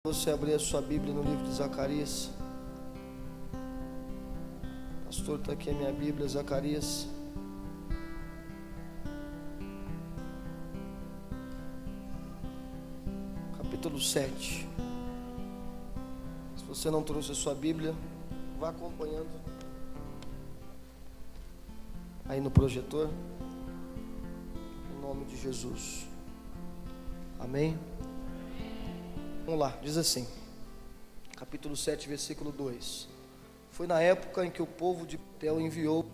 Você abrir a sua Bíblia no livro de Zacarias. Pastor, está aqui a minha Bíblia, Zacarias. Capítulo 7. Se você não trouxe a sua Bíblia, vá acompanhando aí no projetor. Em nome de Jesus. Amém. Vamos lá, diz assim, capítulo 7, versículo 2. Foi na época em que o povo de Betel enviou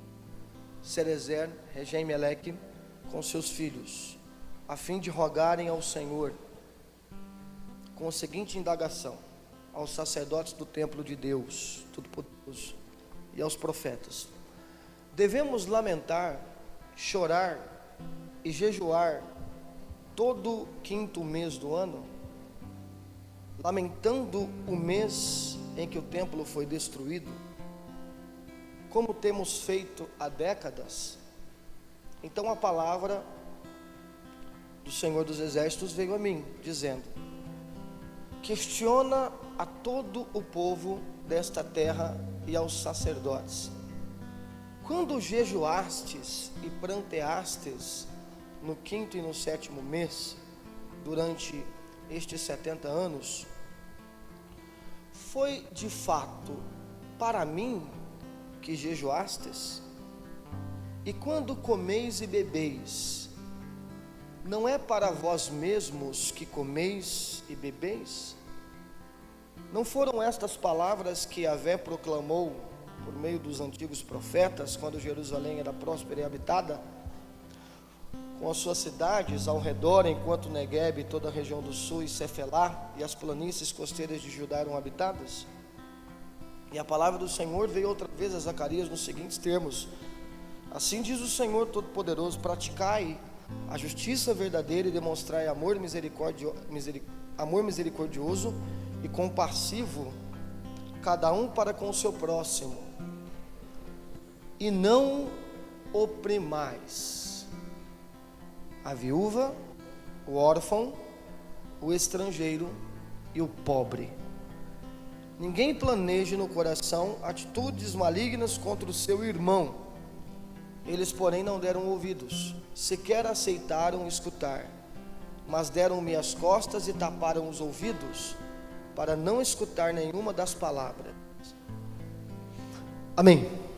Cerezer, Regem-Meleque, com seus filhos, a fim de rogarem ao Senhor, com a seguinte indagação, aos sacerdotes do templo de Deus Todo-Poderoso e aos profetas: devemos lamentar, chorar e jejuar todo quinto mês do ano, lamentando o mês em que o templo foi destruído, como temos feito há décadas? Então a palavra do Senhor dos Exércitos veio a mim, dizendo: questiona a todo o povo desta terra e aos sacerdotes: quando jejuastes e pranteastes no quinto e no sétimo mês, durante estes 70 anos, foi de fato para mim que jejuastes? E quando comeis e bebeis, não é para vós mesmos que comeis e bebeis? Não foram estas palavras que Yahvé proclamou por meio dos antigos profetas, quando Jerusalém era próspera e habitada, com as suas cidades ao redor, enquanto Negueb e toda a região do sul e Cefelá e as planícies costeiras de Judá eram habitadas? E a palavra do Senhor veio outra vez a Zacarias nos seguintes termos: assim diz o Senhor Todo-Poderoso: praticai a justiça verdadeira e demonstrai amor misericordioso e compassivo, cada um para com o seu próximo, e não oprimais a viúva, o órfão, o estrangeiro e o pobre. Ninguém planeje no coração atitudes malignas contra o seu irmão. Eles, porém, não deram ouvidos, sequer aceitaram escutar, mas deram-me as costas e taparam os ouvidos, para não escutar nenhuma das palavras. Amém.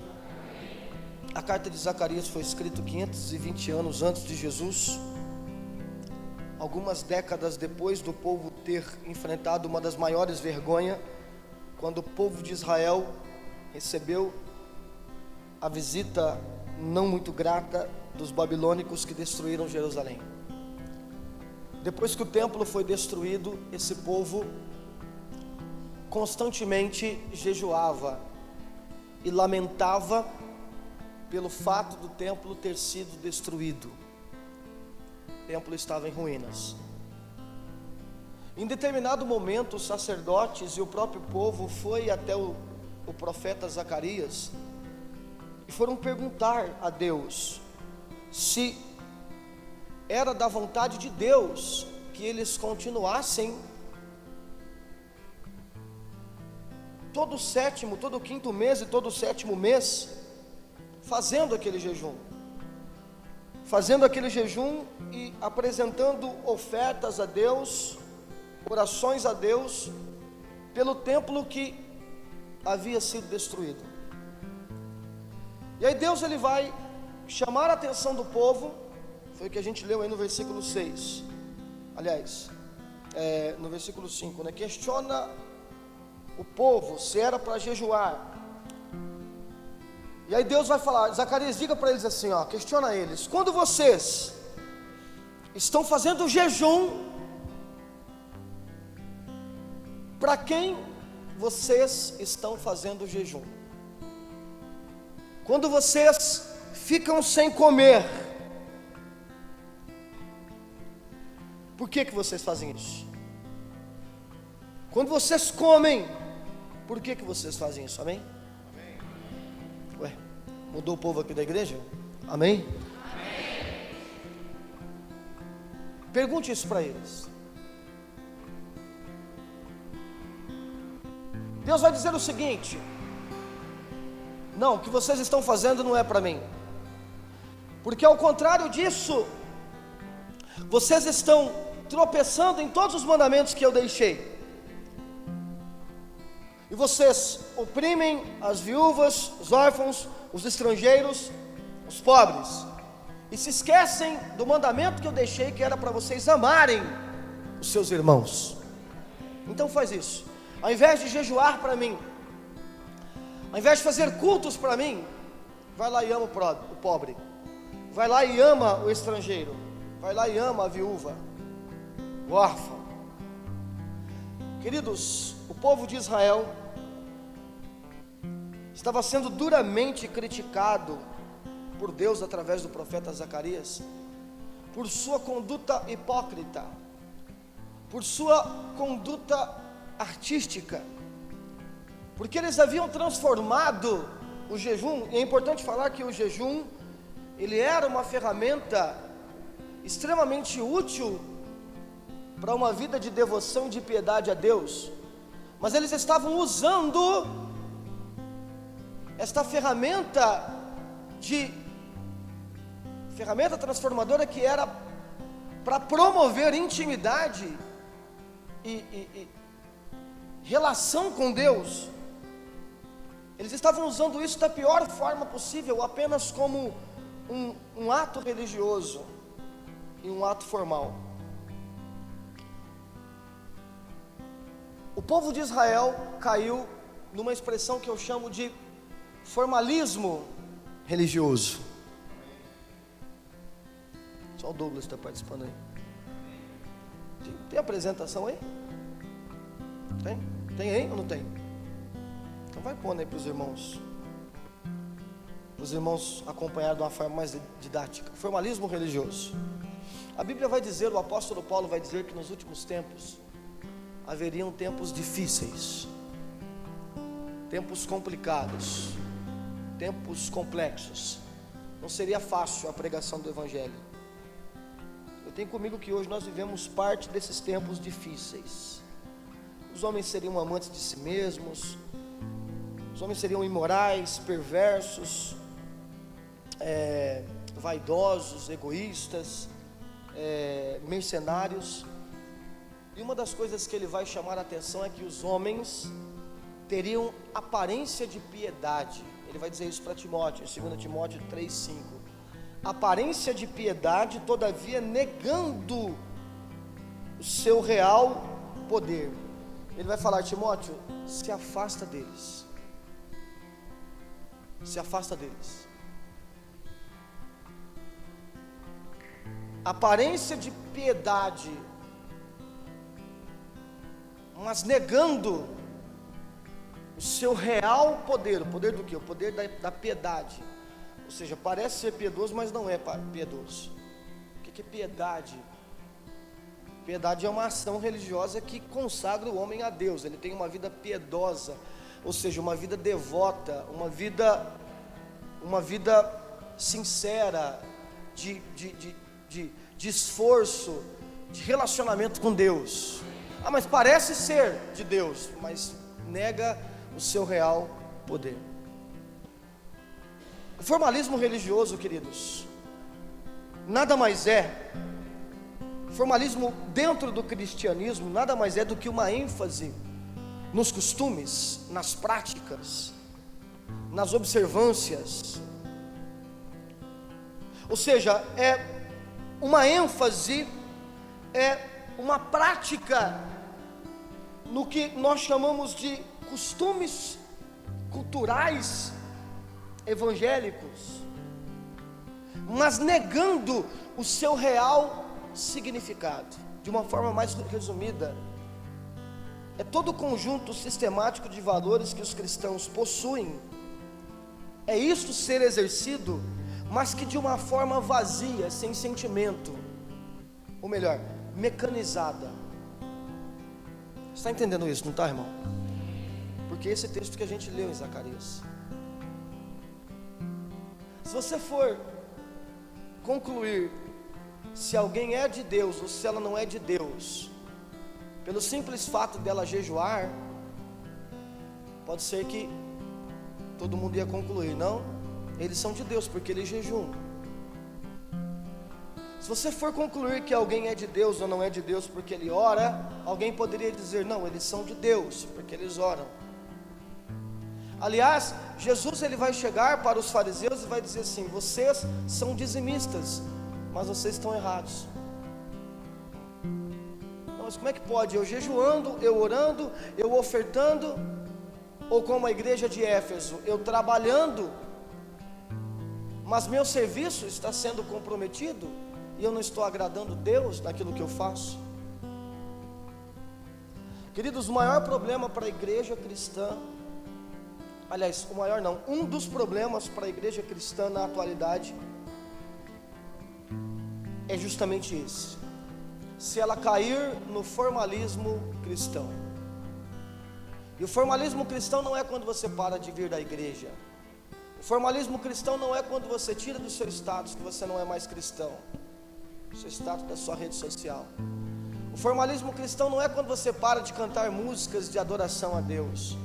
A carta de Zacarias foi escrita 520 anos antes de Jesus, algumas décadas depois do povo ter enfrentado uma das maiores vergonhas, quando o povo de Israel recebeu a visita não muito grata dos babilônicos que destruíram Jerusalém. Depois que o templo foi destruído, esse povo constantemente jejuava e lamentava pelo fato do templo ter sido destruído. O templo estava em ruínas. Em determinado momento, os sacerdotes e o próprio povo foi até o profeta Zacarias e foram perguntar a Deus se era da vontade de Deus que eles continuassem todo o quinto mês e todo o sétimo mês fazendo aquele jejum e apresentando ofertas a Deus, orações a Deus, pelo templo que havia sido destruído. E aí Deus ele vai chamar a atenção do povo, foi o que a gente leu aí no versículo 6, aliás, no versículo 5, né? Questiona o povo se era para jejuar. E aí Deus vai falar, Zacarias, diga para eles assim, questiona eles: quando vocês estão fazendo jejum, para quem vocês estão fazendo jejum? Quando vocês ficam sem comer, por que vocês fazem isso? Quando vocês comem, por que vocês fazem isso? Amém? Ué, mudou o povo aqui da igreja? Amém? Amém. Pergunte isso para eles. Deus vai dizer o seguinte: não, o que vocês estão fazendo não é para mim, porque ao contrário disso, vocês estão tropeçando em todos os mandamentos que eu deixei, e vocês oprimem as viúvas, os órfãos, os estrangeiros, os pobres, e se esquecem do mandamento que eu deixei, que era para vocês amarem os seus irmãos. Então faz isso. Ao invés de jejuar para mim, ao invés de fazer cultos para mim, vai lá e ama o pobre, vai lá e ama o estrangeiro, vai lá e ama a viúva, o órfão. Queridos, o povo de Israel estava sendo duramente criticado por Deus através do profeta Zacarias, por sua conduta hipócrita, por sua conduta artística, porque eles haviam transformado o jejum. E é importante falar que o jejum, ele era uma ferramenta extremamente útil para uma vida de devoção e de piedade a Deus, mas eles estavam usando esta ferramenta transformadora, que era para promover intimidade e relação com Deus. Eles estavam usando isso da pior forma possível, apenas como um ato religioso e um ato formal. O povo de Israel caiu numa expressão que eu chamo de formalismo religioso. Só o Douglas está participando aí. Tem apresentação aí? Tem? Tem aí ou não tem? Então vai pondo aí para os irmãos. Os irmãos acompanhar de uma forma mais didática. Formalismo religioso. A Bíblia vai dizer, o apóstolo Paulo vai dizer que nos últimos tempos haveriam tempos difíceis, tempos complicados, tempos complexos. Não seria fácil a pregação do Evangelho. Eu tenho comigo que hoje nós vivemos parte desses tempos difíceis. Os homens seriam amantes de si mesmos, os homens seriam imorais, perversos, vaidosos, egoístas, mercenários. E uma das coisas que ele vai chamar a atenção é que os homens teriam aparência de piedade. Ele vai dizer isso para Timóteo, em 2 Timóteo 3,5. Aparência de piedade, todavia negando o seu real poder. Ele vai falar: Timóteo, se afasta deles. Se afasta deles. Aparência de piedade, mas negando o seu real poder. O poder do quê? O poder da piedade. Ou seja, parece ser piedoso, mas não é piedoso. O que é piedade? Piedade é uma ação religiosa que consagra o homem a Deus. Ele tem uma vida piedosa, ou seja, uma vida devota, uma vida sincera, de esforço, de relacionamento com Deus. Ah, mas parece ser de Deus, mas nega o seu real poder. O formalismo religioso, queridos, nada mais é, formalismo dentro do cristianismo, nada mais é do que uma ênfase nos costumes, nas práticas, nas observâncias. Ou seja, é uma ênfase, é uma prática no que nós chamamos de costumes culturais evangélicos, mas negando o seu real significado. De uma forma mais resumida, é todo o conjunto sistemático de valores que os cristãos possuem. É isto ser exercido, mas que de uma forma vazia, sem sentimento, ou melhor, mecanizada. Você está entendendo isso, não está, irmão? Porque esse texto que a gente leu em Zacarias, se você for concluir se alguém é de Deus ou se ela não é de Deus, pelo simples fato dela jejuar, Pode ser que todo mundo ia concluir, não, eles são de Deus porque eles jejuam. Se você for concluir que alguém é de Deus ou não é de Deus porque ele ora, alguém poderia dizer, não, eles são de Deus porque eles oram. Aliás, Jesus ele vai chegar para os fariseus e vai dizer assim, vocês são dizimistas, mas vocês estão errados. Não, mas como é que pode? Eu jejuando, eu orando, eu ofertando, ou como a igreja de Éfeso, eu trabalhando, mas meu serviço está sendo comprometido e eu não estou agradando Deus naquilo que eu faço? Queridos, o maior problema para a igreja cristã, aliás, o maior não, um dos problemas para a igreja cristã na atualidade é justamente esse: se ela cair no formalismo cristão. E o formalismo cristão não é quando você para de vir da igreja. O formalismo cristão não é quando você tira do seu status que você não é mais cristão, o seu status da sua rede social. O formalismo cristão não é quando você para de cantar músicas de adoração a Deus.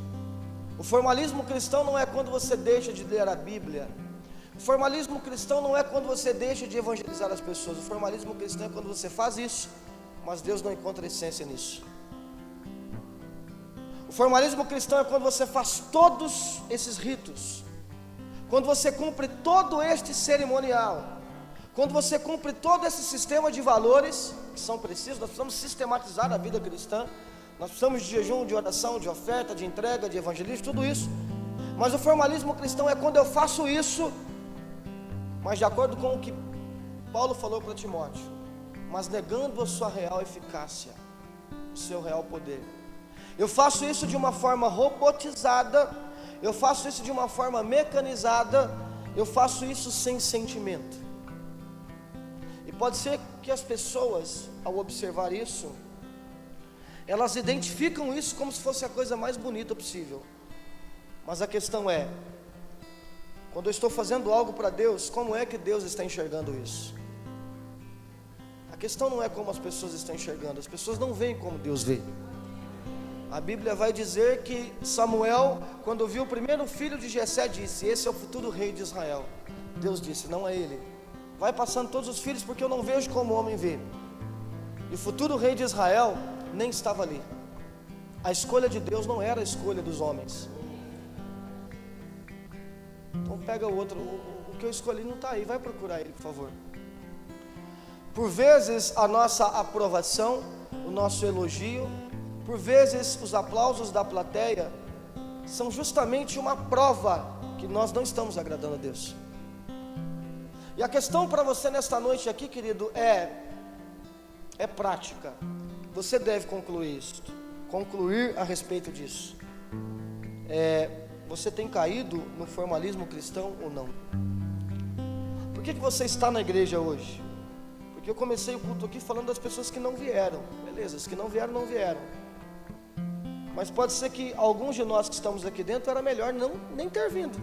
O formalismo cristão não é quando você deixa de ler a Bíblia. O formalismo cristão não é quando você deixa de evangelizar as pessoas. O formalismo cristão é quando você faz isso, mas Deus não encontra essência nisso. O formalismo cristão é quando você faz todos esses ritos, quando você cumpre todo este cerimonial, quando você cumpre todo esse sistema de valores que são precisos. Nós precisamos sistematizar a vida cristã. Nós precisamos de jejum, de oração, de oferta, de entrega, de evangelismo, tudo isso. Mas o formalismo cristão é quando eu faço isso, mas de acordo com o que Paulo falou para Timóteo, mas negando a sua real eficácia, o seu real poder. Eu faço isso de uma forma robotizada, eu faço isso de uma forma mecanizada, eu faço isso sem sentimento. E pode ser que as pessoas, ao observar isso, elas identificam isso como se fosse a coisa mais bonita possível. Mas a questão é, quando eu estou fazendo algo para Deus, como é que Deus está enxergando isso? A questão não é como as pessoas estão enxergando, as pessoas não veem como Deus vê. A Bíblia vai dizer que Samuel, quando viu o primeiro filho de Jessé, disse, esse é o futuro rei de Israel. Deus disse, não é ele. Vai passando todos os filhos, porque eu não vejo como o homem vê. E o futuro rei de Israel nem estava ali. A escolha de Deus não era a escolha dos homens. Então pega o outro, o que eu escolhi não está aí, vai procurar ele, por favor. Por vezes a nossa aprovação, o nosso elogio, por vezes os aplausos da plateia são justamente uma prova que nós não estamos agradando a Deus. E a questão para você nesta noite aqui, querido, é prática. Você deve concluir a respeito disso. Você tem caído no formalismo cristão ou não? Por que você está na igreja hoje? Porque eu comecei o culto aqui falando das pessoas que não vieram. Beleza, as que não vieram, não vieram. Mas pode ser que alguns de nós que estamos aqui dentro era melhor nem ter vindo.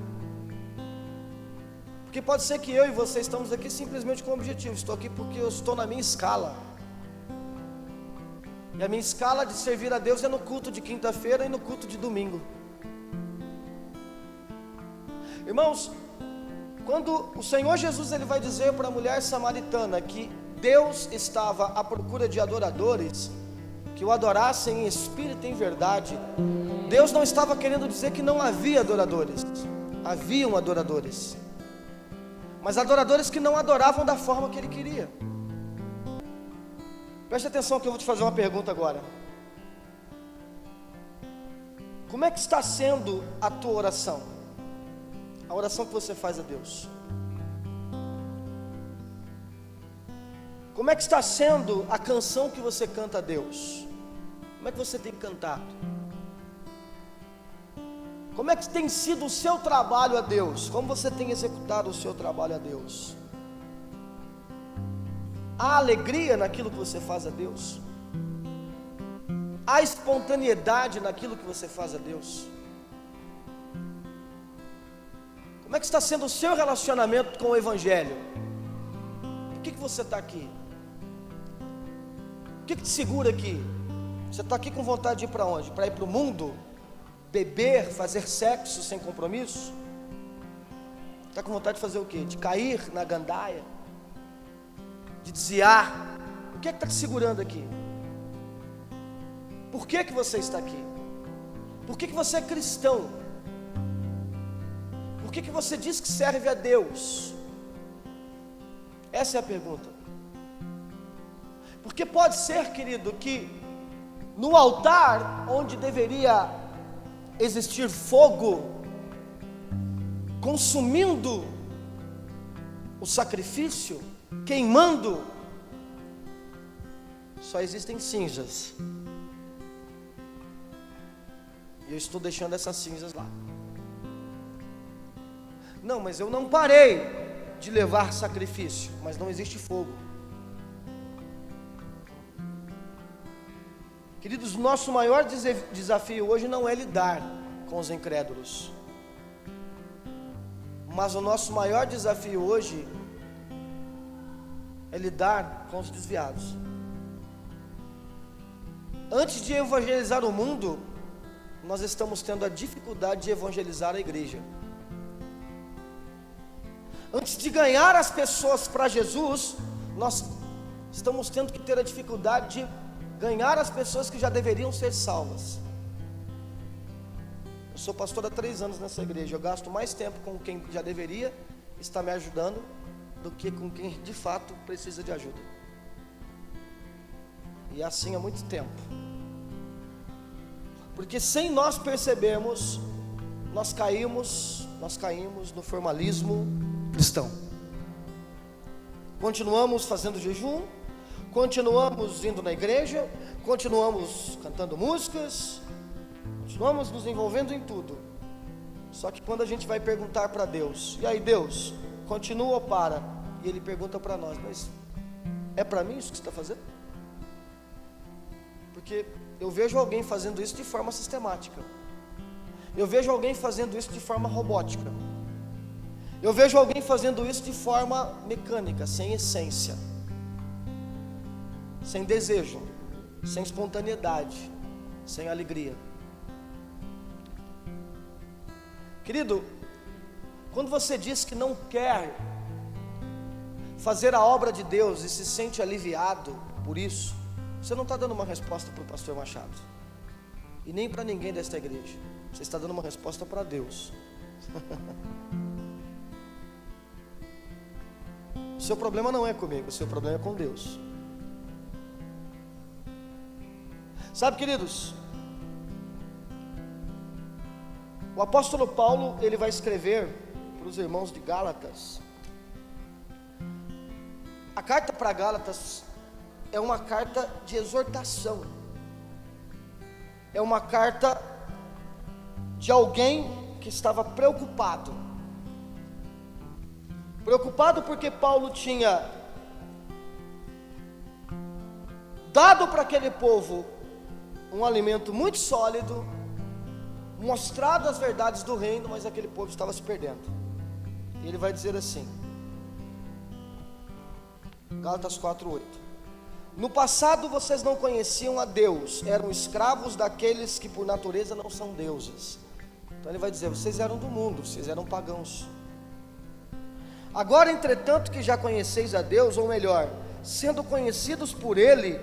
Porque pode ser que eu e você estamos aqui simplesmente com um objetivo. Estou aqui porque eu estou na minha escala. E a minha escala de servir a Deus é no culto de quinta-feira e no culto de domingo. Irmãos, quando o Senhor Jesus ele vai dizer para a mulher samaritana que Deus estava à procura de adoradores que o adorassem em espírito e em verdade, Deus não estava querendo dizer que não havia adoradores. Haviam adoradores, mas adoradores que não adoravam da forma que Ele queria. Preste atenção que eu vou te fazer uma pergunta agora. Como é que está sendo a tua oração? A oração que você faz a Deus. Como é que está sendo a canção que você canta a Deus? Como é que você tem cantado? Como é que tem sido o seu trabalho a Deus? Como você tem executado o seu trabalho a Deus? Há alegria naquilo que você faz a Deus? Há espontaneidade naquilo que você faz a Deus? Como é que está sendo o seu relacionamento com o Evangelho? Por que você está aqui? O que te segura aqui? Você está aqui com vontade de ir para onde? Para ir para o mundo? beber, fazer sexo sem compromisso? Está com vontade de fazer o quê? De cair na gandaia? De desviar? O que é que está te segurando aqui? Por que que você está aqui? Por que que você é cristão? Por que que você diz que serve a Deus? Essa é a pergunta. Porque pode ser, querido, que no altar onde deveria existir fogo, consumindo o sacrifício, queimando, só existem cinzas. E eu estou deixando essas cinzas lá. Não, mas eu não parei de levar sacrifício, mas não existe fogo. Queridos, nosso maior desafio hoje não é lidar com os incrédulos, mas o nosso maior desafio hoje é lidar com os desviados. Antes de evangelizar o mundo, nós estamos tendo a dificuldade de evangelizar a igreja. Antes de ganhar as pessoas para Jesus, nós estamos tendo que ter a dificuldade de ganhar as pessoas que já deveriam ser salvas. Eu sou pastor há 3 anos nessa igreja. Eu gasto mais tempo com quem já deveria estar me ajudando do que com quem de fato precisa de ajuda. E assim há muito tempo. Porque sem nós percebermos, nós caímos no formalismo cristão. Continuamos fazendo jejum, continuamos indo na igreja, continuamos cantando músicas, continuamos nos envolvendo em tudo. Só que quando a gente vai perguntar para Deus, e aí Deus, continua ou para? E Ele pergunta para nós, mas é para mim isso que você está fazendo? Porque eu vejo alguém fazendo isso de forma sistemática. Eu vejo alguém fazendo isso de forma robótica. Eu vejo alguém fazendo isso de forma mecânica, sem essência, sem desejo, sem espontaneidade, sem alegria. Querido, quando você diz que não quer fazer a obra de Deus e se sente aliviado por isso, você não está dando uma resposta para o pastor Machado e nem para ninguém desta igreja. Você está dando uma resposta para Deus. O seu problema não é comigo, o seu problema é com Deus. Sabe, queridos, o apóstolo Paulo, ele vai escrever para os irmãos de Gálatas. A carta para Gálatas é uma carta de exortação. É uma carta de alguém que estava preocupado. Preocupado porque Paulo tinha dado para aquele povo um alimento muito sólido, mostrado as verdades do reino, mas aquele povo estava se perdendo. E ele vai dizer assim, Gálatas 4:8: no passado vocês não conheciam a Deus, eram escravos daqueles que por natureza não são deuses. Então ele vai dizer, vocês eram do mundo, vocês eram pagãos. Agora, entretanto, que já conheceis a Deus, ou melhor, sendo conhecidos por Ele,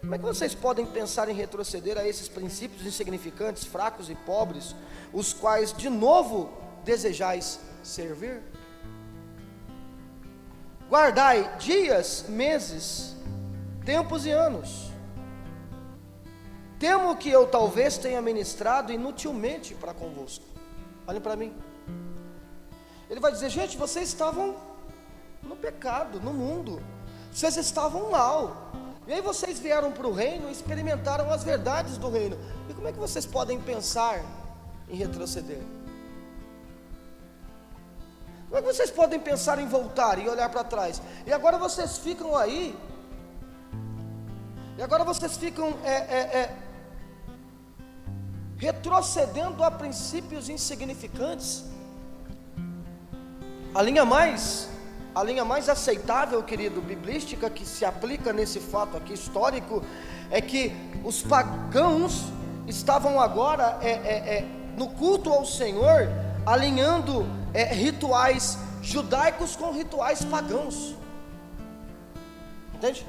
como é que vocês podem pensar em retroceder a esses princípios insignificantes, fracos e pobres, os quais de novo desejais servir? Guardai dias, meses, tempos e anos. Temo que eu talvez tenha ministrado inutilmente para convosco. Olhem para mim. Ele vai dizer, gente, vocês estavam no pecado, no mundo, vocês estavam mal, e aí vocês vieram para o reino e experimentaram as verdades do reino, e como é que vocês podem pensar em retroceder? Como é que vocês podem pensar em voltar e olhar para trás? E agora vocês ficam aí, e agora vocês ficam retrocedendo a princípios insignificantes. A linha mais aceitável, querido, biblística, que se aplica nesse fato aqui histórico, é que os pagãos estavam agora no culto ao Senhor, alinhando rituais judaicos com rituais pagãos. Entende?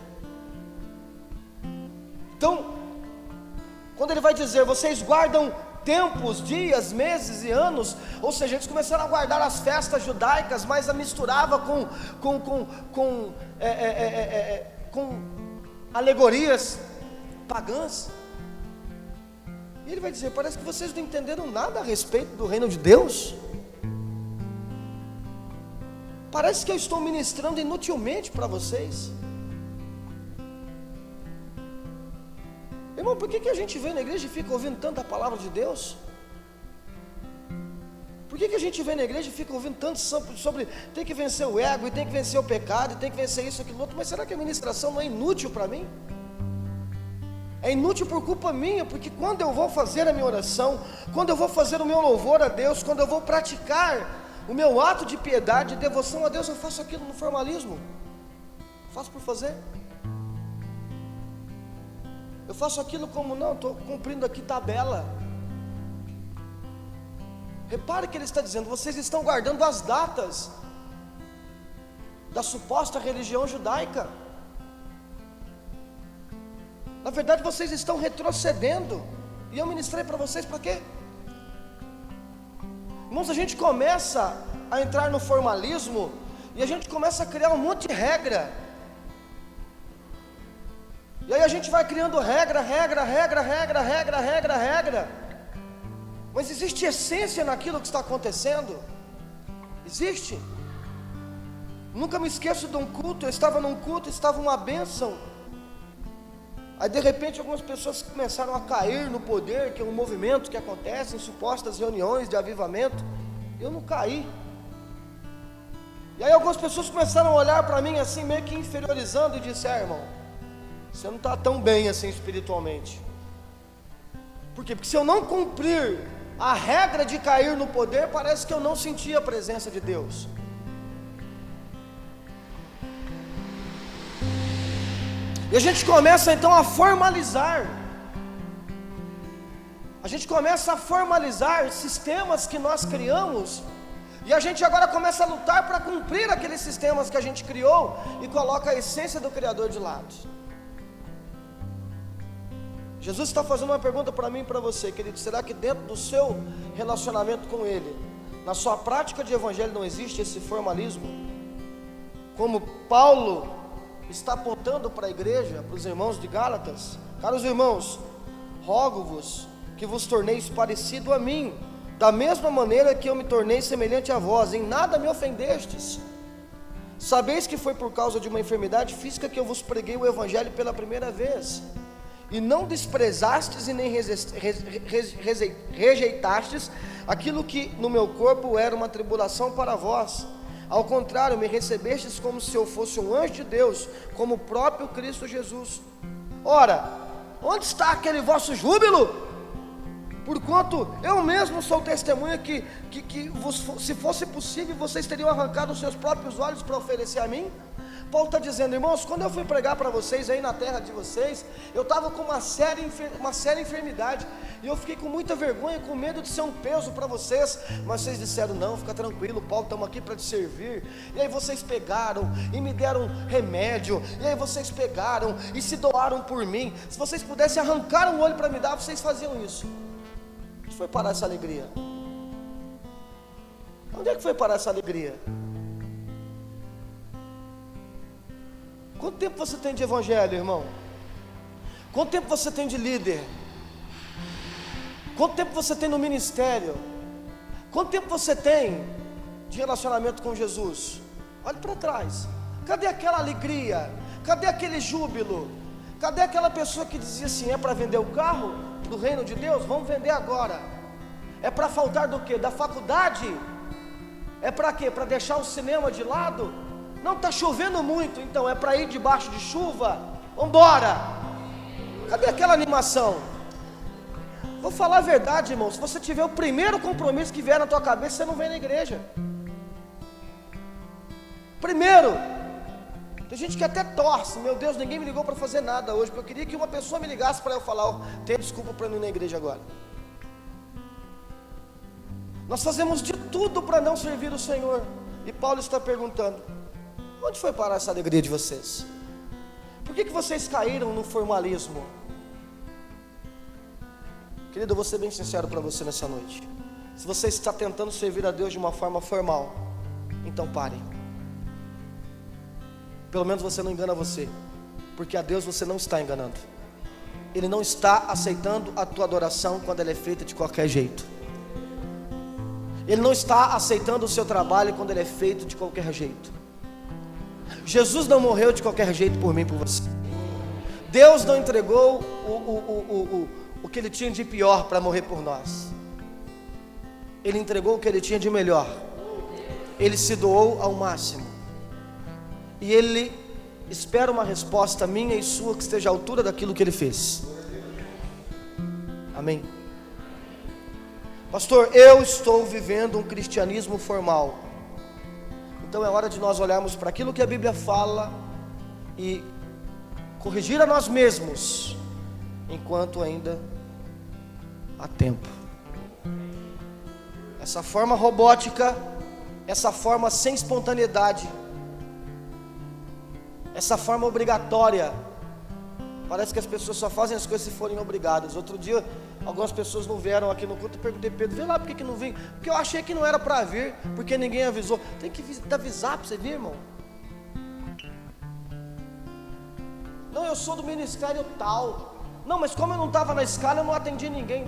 Então, quando ele vai dizer, vocês guardam tempos, dias, meses e anos, ou seja, eles começaram a guardar as festas judaicas, mas a misturava com alegorias pagãs. E ele vai dizer, parece que vocês não entenderam nada a respeito do reino de Deus. Parece que eu estou ministrando inutilmente para vocês. Irmão, por que a gente vem na igreja e fica ouvindo tanta palavra de Deus? Por que a gente vem na igreja e fica ouvindo tanto sobre tem que vencer o ego, e tem que vencer o pecado, e tem que vencer isso, aquilo outro? Mas será que a ministração não é inútil para mim? É inútil por culpa minha, porque quando eu vou fazer a minha oração, quando eu vou fazer o meu louvor a Deus, quando eu vou praticar o meu ato de piedade, de devoção a Deus, eu faço aquilo no formalismo, faço por fazer. Eu faço aquilo como, não, estou cumprindo aqui tabela. Repare que ele está dizendo, vocês estão guardando as datas da suposta religião judaica. Na verdade vocês estão retrocedendo. E eu ministrei para vocês para quê? Irmãos, a gente começa a entrar no formalismo, e a gente começa a criar um monte de regra. E aí a gente vai criando regra. Mas existe essência naquilo que está acontecendo? Existe? Nunca me esqueço de um culto. Eu estava num culto, estava uma bênção. Aí de repente algumas pessoas começaram a cair no poder, que é um movimento que acontece em supostas reuniões de avivamento. Eu não caí. E aí algumas pessoas começaram a olhar para mim assim, meio que inferiorizando, e disseram, irmão, você não está tão bem assim espiritualmente. Por quê? Porque se eu não cumprir a regra de cair no poder, parece que eu não senti a presença de Deus. E a gente começa então a formalizar. A gente começa a formalizar sistemas que nós criamos, e a gente agora começa a lutar para cumprir aqueles sistemas que a gente criou, e coloca a essência do Criador de lado. Jesus está fazendo uma pergunta para mim e para você, querido. Será que dentro do seu relacionamento com Ele, na sua prática de evangelho, não existe esse formalismo? Como Paulo está apontando para a igreja, para os irmãos de Gálatas: caros irmãos, rogo-vos que vos torneis parecido a mim, da mesma maneira que eu me tornei semelhante a vós. Em nada me ofendestes. Sabeis que foi por causa de uma enfermidade física que eu vos preguei o evangelho pela primeira vez, e não desprezastes e nem rejeitastes aquilo que no meu corpo era uma tribulação para vós. Ao contrário, me recebestes como se eu fosse um anjo de Deus, como o próprio Cristo Jesus. Ora, onde está aquele vosso júbilo? Porquanto eu mesmo sou testemunha que se fosse possível, vocês teriam arrancado os seus próprios olhos para oferecer a mim. Paulo está dizendo, irmãos, quando eu fui pregar para vocês aí na terra de vocês, eu estava com uma séria enfermidade, e eu fiquei com muita vergonha, com medo de ser um peso para vocês, mas vocês disseram, não, fica tranquilo, Paulo, estamos aqui para te servir. E aí vocês pegaram e me deram remédio, e aí vocês pegaram e se doaram por mim. Se vocês pudessem arrancar um olho para me dar, vocês faziam isso. Onde foi parar essa alegria? Onde é que foi parar essa alegria? Quanto tempo você tem de evangelho, irmão? Quanto tempo você tem de líder? Quanto tempo você tem no ministério? Quanto tempo você tem de relacionamento com Jesus? Olhe para trás. Cadê aquela alegria? Cadê aquele júbilo? Cadê aquela pessoa que dizia assim, é para vender o carro do reino de Deus? Vamos vender agora. É para faltar do quê? Da faculdade? É para quê? Para deixar o cinema de lado? Não, está chovendo muito, então é para ir debaixo de chuva? Vamos embora. Cadê aquela animação? Vou falar a verdade, irmão. Se você tiver o primeiro compromisso que vier na tua cabeça, você não vem na igreja. Primeiro. Tem gente que até torce. Meu Deus, ninguém me ligou para fazer nada hoje, porque eu queria que uma pessoa me ligasse para eu falar, tenha desculpa para não ir na igreja agora. Nós fazemos de tudo para não servir o Senhor. E Paulo está perguntando: onde foi parar essa alegria de vocês? Por que vocês caíram no formalismo? Querido, eu vou ser bem sincero para você nessa noite. Se você está tentando servir a Deus de uma forma formal, então pare. Pelo menos você não engana você, porque a Deus você não está enganando. Ele não está aceitando a tua adoração quando ela é feita de qualquer jeito. Ele não está aceitando o seu trabalho quando ele é feito de qualquer jeito. Jesus não morreu de qualquer jeito por mim e por você. Deus não entregou o que ele tinha de pior para morrer por nós. Ele entregou o que ele tinha de melhor. Ele se doou ao máximo. E ele espera uma resposta minha e sua que esteja à altura daquilo que ele fez. Amém. Pastor, eu estou vivendo um cristianismo formal. Então é hora de nós olharmos para aquilo que a Bíblia fala e corrigir a nós mesmos, enquanto ainda há tempo. Essa forma robótica, essa forma sem espontaneidade, essa forma obrigatória, parece que as pessoas só fazem as coisas se forem obrigadas. Outro dia, algumas pessoas não vieram aqui no culto. Eu perguntei: Pedro, vê lá por que não vim? Porque eu achei que não era para vir, porque ninguém avisou. Tem que avisar para você vir, irmão. Não, eu sou do ministério tal. Não, mas como eu não estava na escala, eu não atendi ninguém.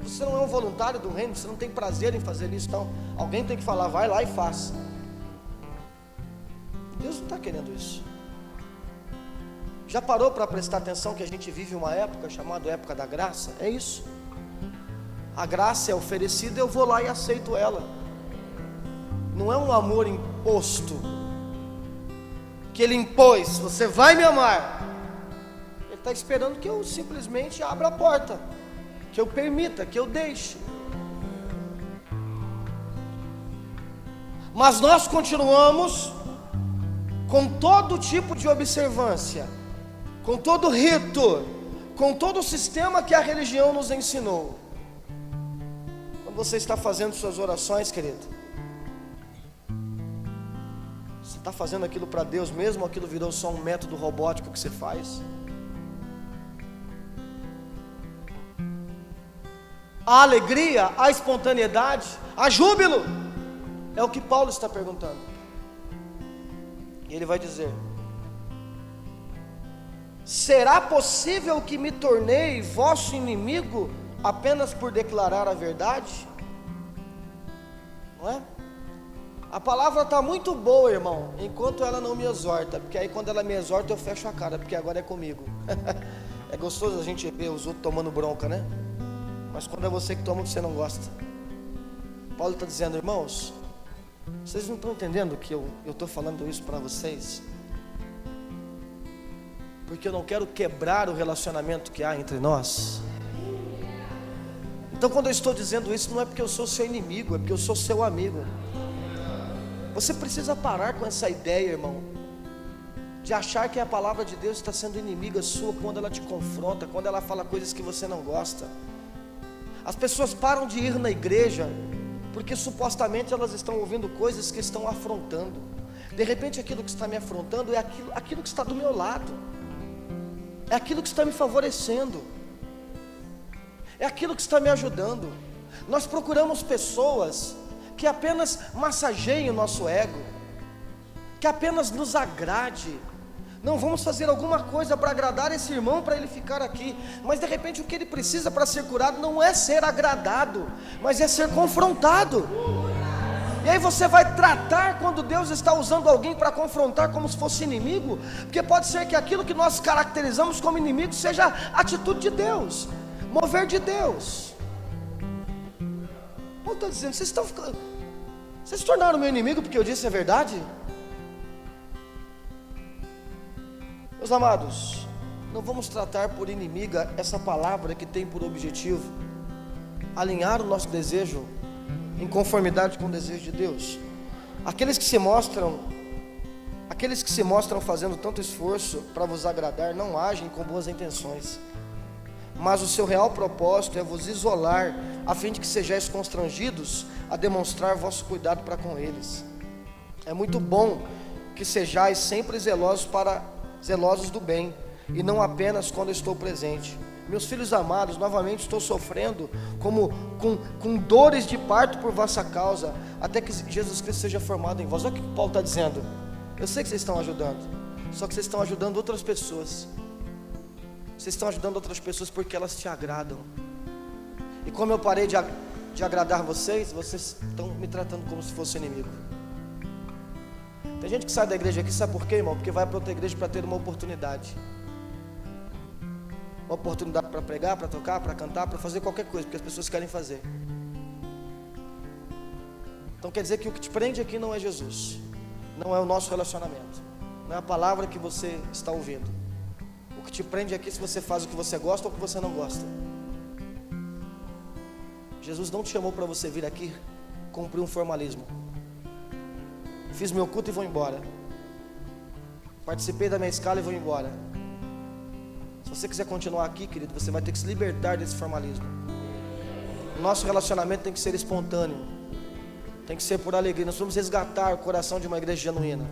Você não é um voluntário do reino, você não tem prazer em fazer isso. Então alguém tem que falar: vai lá e faça. Deus não está querendo isso. Já parou para prestar atenção que a gente vive uma época chamada época da graça? É isso. A graça é oferecida, eu vou lá e aceito ela. Não é um amor imposto, que ele impôs: você vai me amar. Ele está esperando que eu simplesmente abra a porta, que eu permita, que eu deixe. Mas nós continuamos com todo tipo de observância, com todo rito, com todo o sistema que a religião nos ensinou. Quando você está fazendo suas orações, querido, você está fazendo aquilo para Deus mesmo, ou aquilo virou só um método robótico que você faz? A alegria, a espontaneidade, a júbilo, é o que Paulo está perguntando. E ele vai dizer: será possível que me tornei vosso inimigo apenas por declarar a verdade? Não é? A palavra está muito boa, irmão, enquanto ela não me exorta, porque aí quando ela me exorta eu fecho a cara, porque agora é comigo. É gostoso a gente ver os outros tomando bronca, né? Mas quando é você que toma, você não gosta. Paulo está dizendo: irmãos, vocês não estão entendendo que eu estou falando isso para vocês? Porque eu não quero quebrar o relacionamento que há entre nós. Então quando eu estou dizendo isso, não é porque eu sou seu inimigo, é porque eu sou seu amigo. Você precisa parar com essa ideia, irmão, de achar que a palavra de Deus está sendo inimiga sua quando ela te confronta, quando ela fala coisas que você não gosta. As pessoas param de ir na igreja porque supostamente elas estão ouvindo coisas que estão afrontando. De repente aquilo que está me afrontando é aquilo que está do meu lado, é aquilo que está me favorecendo, é aquilo que está me ajudando. Nós procuramos pessoas que apenas massageiem o nosso ego, que apenas nos agrade. Não, vamos fazer alguma coisa para agradar esse irmão, para ele ficar aqui. Mas de repente o que ele precisa para ser curado não é ser agradado, mas é ser confrontado. E aí você vai tratar, quando Deus está usando alguém para confrontar, como se fosse inimigo, porque pode ser que aquilo que nós caracterizamos como inimigo seja atitude de Deus, mover de Deus. Eu estou dizendo: vocês se tornaram meu inimigo porque eu disse a verdade? Meus amados, não vamos tratar por inimiga essa palavra que tem por objetivo alinhar o nosso desejo em conformidade com o desejo de Deus. Aqueles que se mostram fazendo tanto esforço para vos agradar, não agem com boas intenções. mas o seu real propósito é vos isolar, a fim de que sejais constrangidos a demonstrar vosso cuidado para com eles. É muito bom que sejais sempre zelosos do bem, e não apenas quando estou presente. Meus filhos amados, novamente estou sofrendo com dores de parto por vossa causa, até que Jesus Cristo seja formado em vós. Olha o que Paulo está dizendo. Eu sei que vocês estão ajudando, só que vocês estão ajudando outras pessoas. Vocês estão ajudando outras pessoas porque elas te agradam. E como eu parei de agradar vocês, vocês estão me tratando como se fosse inimigo. Tem gente que sai da igreja aqui, sabe por quê, irmão? Porque vai para outra igreja para ter uma oportunidade. Uma oportunidade para pregar, para tocar, para cantar, para fazer qualquer coisa, porque as pessoas querem fazer. Então quer dizer que o que te prende aqui não é Jesus, não é o nosso relacionamento, não é a palavra que você está ouvindo. O que te prende aqui é se você faz o que você gosta ou o que você não gosta. Jesus não te chamou para você vir aqui cumprir um formalismo. Fiz meu culto e vou embora. Participei da minha escala e vou embora. Se você quiser continuar aqui, querido, você vai ter que se libertar desse formalismo. O nosso relacionamento tem que ser espontâneo, tem que ser por alegria. Nós vamos resgatar o coração de uma igreja genuína,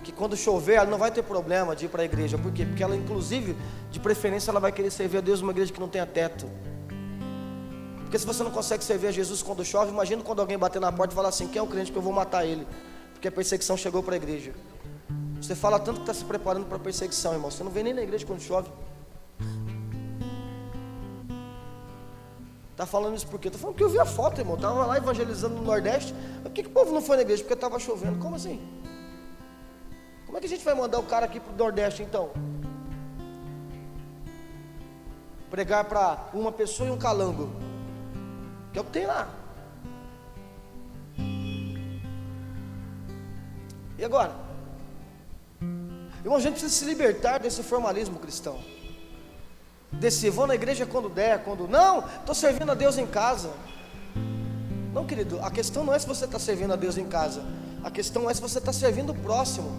que quando chover ela não vai ter problema de ir para a igreja. Por quê? Porque ela, inclusive, de preferência, ela vai querer servir a Deus numa igreja que não tenha teto. Porque se você não consegue servir a Jesus quando chove, imagina quando alguém bater na porta e falar assim: quem é o crente que eu vou matar ele? Porque a perseguição chegou para a igreja. Você fala tanto que está se preparando para a perseguição, irmão. Você não vem nem na igreja quando chove. Está falando isso por quê? Está falando porque eu vi a foto, irmão. Estava lá evangelizando no Nordeste. Por que o povo não foi na igreja? Porque estava chovendo. Como assim? Como é que a gente vai mandar o cara aqui para o Nordeste então? Pregar para uma pessoa e um calango, que é o que tem lá. E agora? Irmão, a gente precisa se libertar desse formalismo cristão. Desse vou na igreja quando der, quando não, estou servindo a Deus em casa. Não, querido, a questão não é se você está servindo a Deus em casa. A questão é se você está servindo o próximo.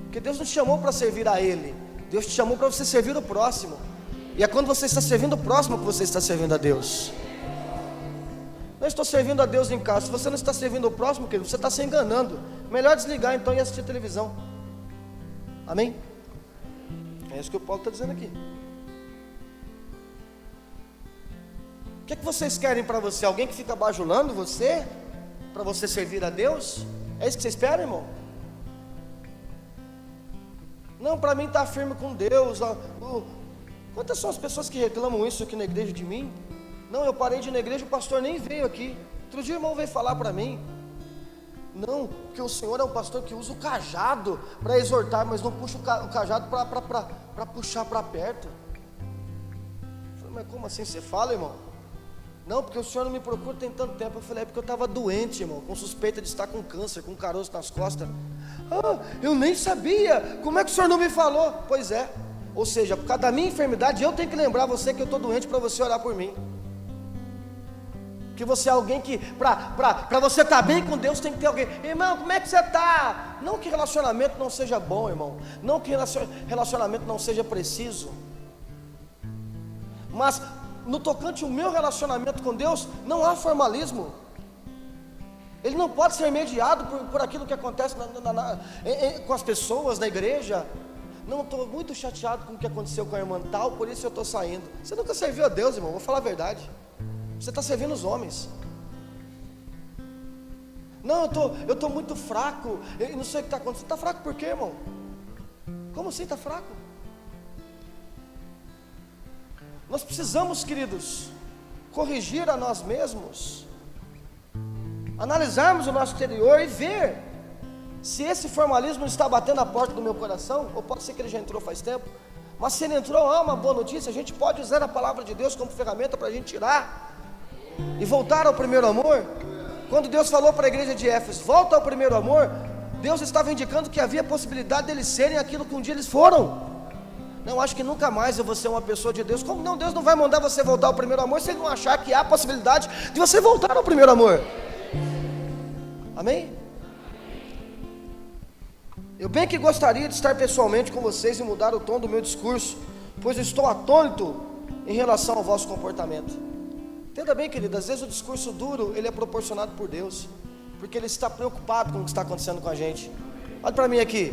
Porque Deus não te chamou para servir a Ele, Deus te chamou para você servir o próximo. E é quando você está servindo o próximo que você está servindo a Deus. Não estou servindo a Deus em casa. Se você não está servindo o próximo, querido, você está se enganando. Melhor desligar então e assistir televisão. Amém? É isso que o Paulo está dizendo aqui. O que é que vocês querem para você? Alguém que fica bajulando você, para você servir a Deus? É isso que vocês esperam, irmão? Não, para mim estar firme com Deus. Quantas são as pessoas que reclamam isso aqui na igreja de mim? Não, eu parei de ir na igreja, o pastor nem veio aqui. Outro dia o irmão veio falar para mim: não, porque o Senhor é um pastor que usa o cajado para exortar, mas não puxa o cajado para puxar para perto. Eu falei: mas como assim você fala, irmão? Não, porque o Senhor não me procura tem tanto tempo. Eu falei: é porque eu estava doente, irmão, com suspeita de estar com câncer, com um caroço nas costas. Ah, eu nem sabia, como é que o Senhor não me falou? Pois é, ou seja, por causa da minha enfermidade, eu tenho que lembrar você que eu estou doente para você orar por mim. Que você é alguém que, para você estar bem com Deus, tem que ter alguém. Irmão, como é que você está? Não que relacionamento não seja bom, irmão. Não que relacionamento não seja preciso. Mas no tocante ao meu relacionamento com Deus, não há formalismo. Ele não pode ser mediado por aquilo que acontece com as pessoas na igreja. Não, estou muito chateado com o que aconteceu com a irmã tal, por isso eu estou saindo. Você nunca serviu a Deus, irmão, vou falar a verdade. Você está servindo os homens. Não, eu estou muito fraco, eu não sei o que está acontecendo. Está fraco por quê, irmão? Como assim está fraco? Nós precisamos, queridos, corrigir a nós mesmos, analisarmos o nosso interior e ver se esse formalismo está batendo a porta do meu coração, ou pode ser que ele já entrou faz tempo. Mas se ele entrou, há uma boa notícia: a gente pode usar a palavra de Deus como ferramenta para a gente tirar e voltar ao primeiro amor. Quando Deus falou para a igreja de Éfeso: volta ao primeiro amor, Deus estava indicando que havia possibilidade deles serem aquilo que um dia eles foram. Não, acho que nunca mais eu vou ser uma pessoa de Deus. Como não? Deus não vai mandar você voltar ao primeiro amor se Ele não achar que há possibilidade de você voltar ao primeiro amor. Amém? Eu bem que gostaria de estar pessoalmente com vocês e mudar o tom do meu discurso, pois eu estou atônito em relação ao vosso comportamento. Entenda bem, querido, às vezes o discurso duro, ele é proporcionado por Deus, porque Ele está preocupado com o que está acontecendo com a gente. Olha para mim aqui.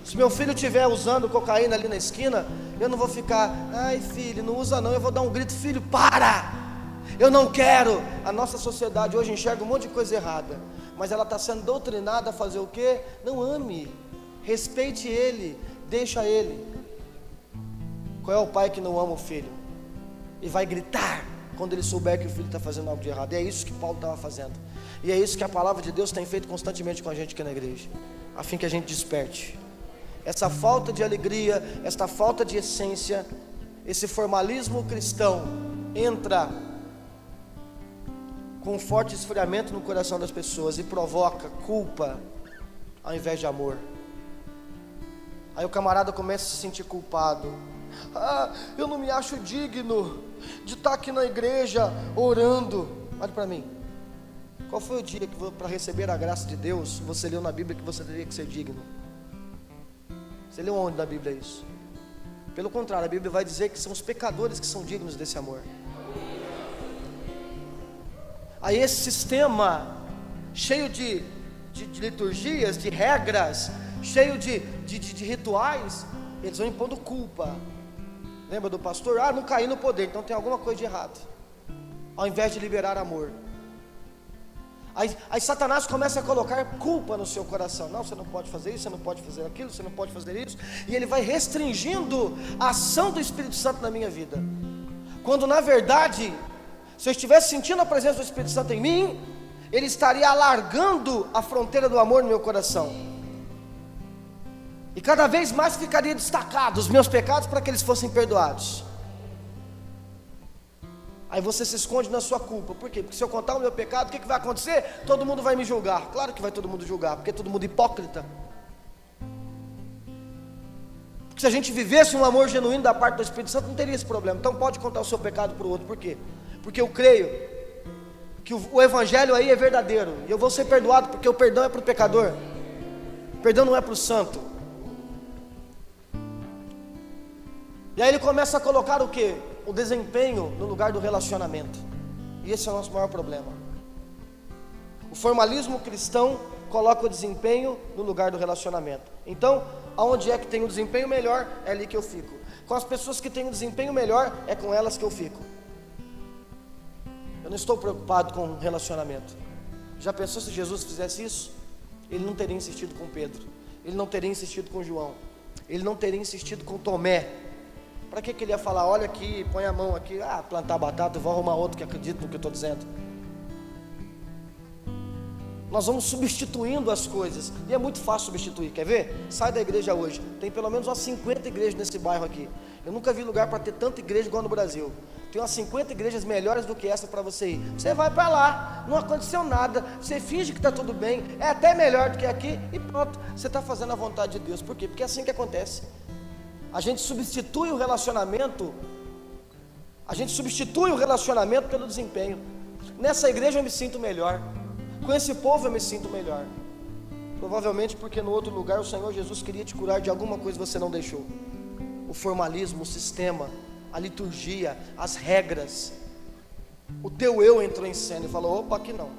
Se meu filho estiver usando cocaína ali na esquina, eu não vou ficar, ai filho, não usa não, eu vou dar um grito, filho, para! Eu não quero. A nossa sociedade hoje enxerga um monte de coisa errada, mas ela está sendo doutrinada a fazer o quê? Não ame, respeite ele, deixa ele. Qual é o pai que não ama o filho? E vai gritar quando ele souber que o filho está fazendo algo de errado. E é isso que Paulo estava fazendo. E é isso que a palavra de Deus tem feito constantemente com a gente aqui na igreja, a fim que a gente desperte essa falta de alegria, essa falta de essência. Esse formalismo cristão entra com um forte esfriamento no coração das pessoas e provoca culpa ao invés de amor. Aí o camarada começa a se sentir culpado. Eu não me acho digno de estar aqui na igreja orando. Olha para mim. Qual foi o dia que para receber a graça de Deus você leu na Bíblia que você teria que ser digno? Você leu onde na Bíblia isso? Pelo contrário, a Bíblia vai dizer que são os pecadores que são dignos desse amor. Aí esse sistema cheio de liturgias, de regras, cheio de rituais, eles vão impondo culpa. Lembra do pastor? Não caí no poder, então tem alguma coisa de errado, ao invés de liberar amor. Aí Satanás começa a colocar culpa no seu coração. Não, você não pode fazer isso, você não pode fazer aquilo, você não pode fazer isso. E ele vai restringindo a ação do Espírito Santo na minha vida. Quando na verdade, se eu estivesse sentindo a presença do Espírito Santo em mim, ele estaria alargando a fronteira do amor no meu coração. E cada vez mais ficaria destacado os meus pecados para que eles fossem perdoados. Aí você se esconde na sua culpa. Por quê? Porque se eu contar o meu pecado, o que vai acontecer? Todo mundo vai me julgar. Claro que vai todo mundo julgar, porque é todo mundo hipócrita. Porque se a gente vivesse um amor genuíno da parte do Espírito Santo, não teria esse problema. Então pode contar o seu pecado para o outro. Por quê? Porque eu creio que o evangelho aí é verdadeiro, e eu vou ser perdoado, porque o perdão é para o pecador, o perdão não é para o santo. E aí ele começa a colocar o quê? O desempenho no lugar do relacionamento. E esse é o nosso maior problema. O formalismo cristão coloca o desempenho no lugar do relacionamento. Então, aonde é que tem um desempenho melhor, é ali que eu fico. Com as pessoas que têm um desempenho melhor, é com elas que eu fico. Eu não estou preocupado com relacionamento. Já pensou se Jesus fizesse isso? Ele não teria insistido com Pedro, ele não teria insistido com João, ele não teria insistido com Tomé. Para que ele ia falar, olha aqui, põe a mão aqui, plantar batata, eu vou arrumar outro que acredita no que eu estou dizendo. Nós vamos substituindo as coisas, e é muito fácil substituir, quer ver? Sai da igreja hoje, tem pelo menos umas 50 igrejas nesse bairro aqui. Eu nunca vi lugar para ter tanta igreja igual no Brasil. Tem umas 50 igrejas melhores do que essa para você ir. Você vai para lá, não aconteceu nada, você finge que está tudo bem, é até melhor do que aqui, e pronto, você está fazendo a vontade de Deus. Por quê? Porque é assim que acontece. A gente substitui o relacionamento pelo desempenho. Nessa igreja eu me sinto melhor, com esse povo eu me sinto melhor. Provavelmente porque no outro lugar o Senhor Jesus queria te curar de alguma coisa que você não deixou. O formalismo, o sistema, a liturgia, as regras. O teu eu entrou em cena e falou, opa, aqui não,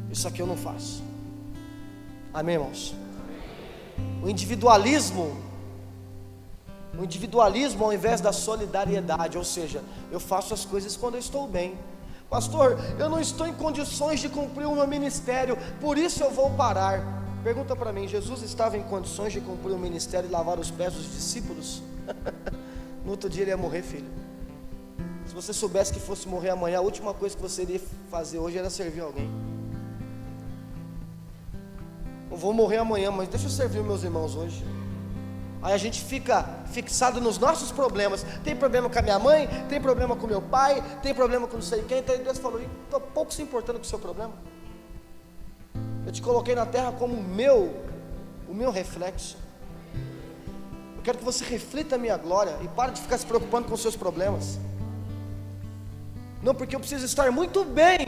isso aqui eu não faço. Amém, irmãos? O individualismo ao invés da solidariedade, ou seja, eu faço as coisas quando eu estou bem. Pastor, eu não estou em condições de cumprir o meu ministério, por isso eu vou parar. Pergunta para mim, Jesus estava em condições de cumprir o ministério e lavar os pés dos discípulos? No outro dia ele ia morrer, filho. Se você soubesse que fosse morrer amanhã, a última coisa que você iria fazer hoje era servir alguém. Eu vou morrer amanhã, mas deixa eu servir meus irmãos hoje. Aí a gente fica fixado nos nossos problemas. Tem problema com a minha mãe, tem problema com meu pai, tem problema com não sei quem. Então Deus falou, estou pouco se importando com o seu problema. Eu te coloquei na terra como o meu reflexo. Eu quero que você reflita a minha glória e pare de ficar se preocupando com os seus problemas. Não, porque eu preciso estar muito bem